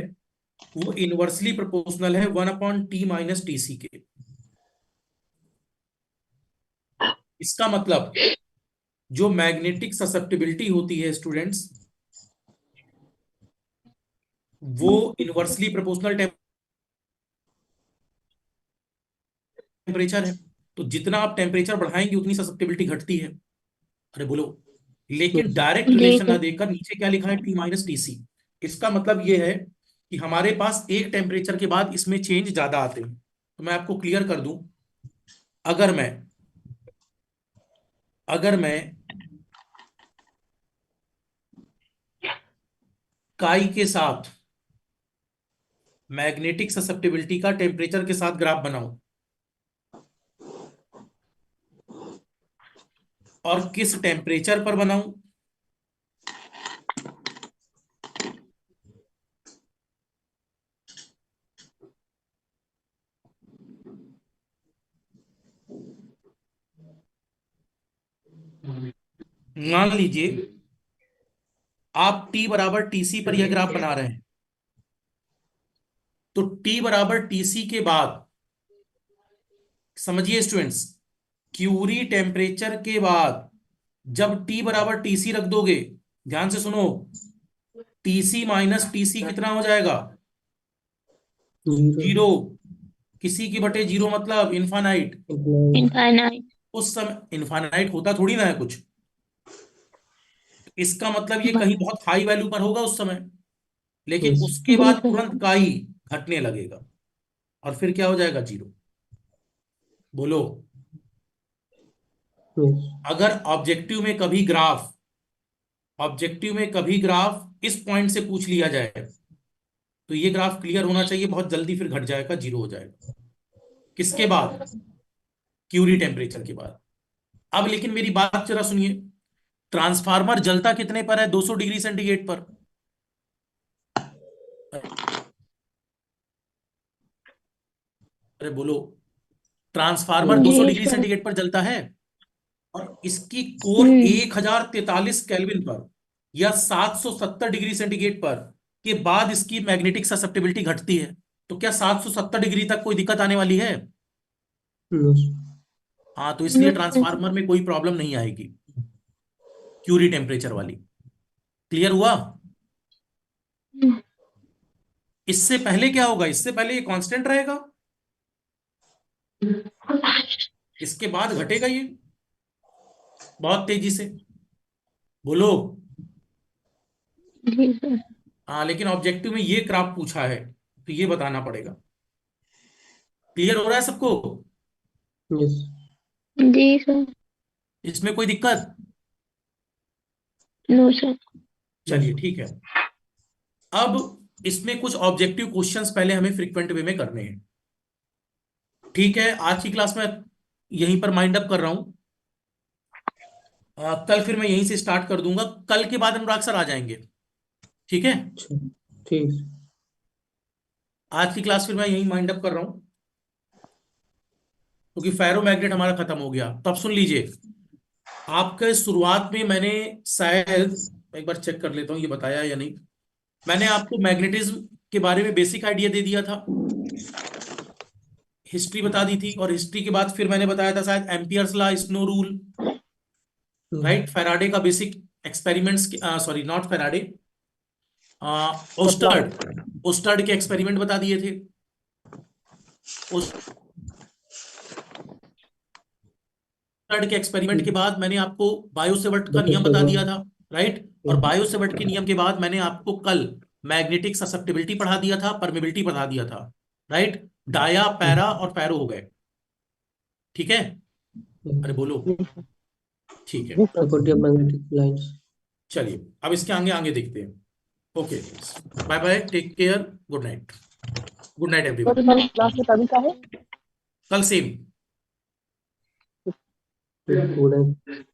वो इनवर्सली प्रोपोर्शनल है 1/T - TC के। इसका मतलब जो मैग्नेटिक ससेप्टिबिलिटी होती है स्टूडेंट्स, वो इनवर्सली प्रोपोर्शनल टेम्परेचर है। तो जितना आप टेम्परेचर बढ़ाएंगे उतनी ससेप्टिबिलिटी घटती है, अरे बोलो। लेकिन yes, डायरेक्ट जी रिलेशन ना सर। देकर नीचे क्या लिखा है, T - TC। इसका मतलब ये है कि हमारे पास एक टेम्परेचर के बाद इसमें चेंज ज्यादा आते हैं। तो मैं आपको क्लियर कर दूं, अगर मैं अगर मैं काई के साथ मैग्नेटिक ससेप्टिबिलिटी का टेम्परेचर के साथ ग्राफ बनाऊं, और किस टेम्परेचर पर बनाऊं, मान लीजिए आप T बराबर TC पर यह ग्राफ बना रहे हैं, तो T बराबर TC के बाद, समझिए स्टूडेंट्स, क्यूरी टेम्परेचर के बाद जब T बराबर TC रख दोगे, ध्यान से सुनो, TC - TC कितना हो जाएगा, zero, जीरो। किसी की बटे जीरो मतलब इनफाइनाइट। apply, infinite. उस समय इनफाइनाइट होता थोड़ी ना है कुछ, इसका मतलब ये कहीं बहुत हाई वैल्यू पर होगा उस समय, लेकिन yes, उसके जी बाद सर। तुरंत का ही घटने लगेगा, और फिर क्या हो जाएगा, जीरो। बोलो। yes, अगर ऑब्जेक्टिव में कभी ग्राफ इस पॉइंट से पूछ लिया जाए, तो ये ग्राफ क्लियर होना चाहिए बहुत जल्दी, फिर घट जाएगा, जीरो हो जाएगा। किसके बाद, क्यूरी टेम्परेचर के बाद। अब लेकिन मेरी बात जरा सुनिए, ट्रांसफार्मर जलता कितने पर है, 200 डिग्री सेंटीग्रेड पर। अरे बोलो, ट्रांसफार्मर yes, 200 जी डिग्री सर। सेंटीग्रेड पर जलता है, और इसकी कोर हम्म। 1043 केल्विन पर या 770 डिग्री सेंटीग्रेड पर के बाद इसकी मैग्नेटिक ससेप्टिबिलिटी घटती है। तो क्या 770 डिग्री तक कोई दिक्कत आने वाली है? yes, हाँ, तो इसलिए ट्रांसफार्मर में कोई प्रॉब्लम नहीं आएगी क्यूरी टेम्परेचर वाली। क्लियर हुआ? इससे पहले क्या होगा? इससे पहले ये कांस्टेंट रहेगा, इसके बाद घटेगा ये बहुत तेजी से। बोलो। जी सर। हाँ, लेकिन ऑब्जेक्टिव में ये ग्राफ पूछा है तो ये बताना पड़ेगा। क्लियर हो रहा है सबको? यस। जी सर। इसमें कोई दिक्कत? No sir. चलिए ठीक है। अब इसमें कुछ ऑब्जेक्टिव क्वेश्चंस पहले हमें फ्रीक्वेंट वे में करने हैं। ठीक है, आज की क्लास में यहीं पर माइंड अप कर रहा हूं। कल फिर मैं यहीं से स्टार्ट कर दूंगा। कल के बाद अनुराग सर आ जाएंगे। ठीक है, अच्छा, ठीक। आज की क्लास फिर मैं यहीं माइंड अप कर रहा हूं क्योंकि फेरोमैग्नेट हमारा खत्म हो गया। तो अब सुन लीजिए, आपके शुरुआत में मैंने शायद एक बार चेक कर लेता हूं ये बताया या नहीं। मैंने आपको मैग्नेटिज्म के बारे में बेसिक आइडिया दे दिया था, हिस्ट्री बता दी थी, और हिस्ट्री के बाद फिर मैंने बताया था शायद Ampere's law, snow rule, right, Faraday का basic experiments, sorry not Faraday, ओस्टर्ड, ओस्टर्ड के एक्सपेरिमेंट बता दिए थे। ओस्टर्ड के एक्सपेरिमेंट के बाद मैंने आपको बायो-सेवर्ट का नियम बता दिया था, राइट, और बायो-सेवर्ट के नियम के बाद मैंने आपको कल मैग्नेटिक ससेप्टिबिलिटी पढ़ा दिया था, परमेबिलिटी पढ़ा दिया था, राइट। डाया, पैरा और पैरो हो गए। ठीक है, अरे बोलो। ठीक है, प्रॉपर्टी ऑफ मैग्नेटिक लाइंस। चलिए अब इसके आगे आगे देखते हैं। Okay, bye bye, take care, good night. Good night everyone. Class में तभी का है कल सेम। Good night.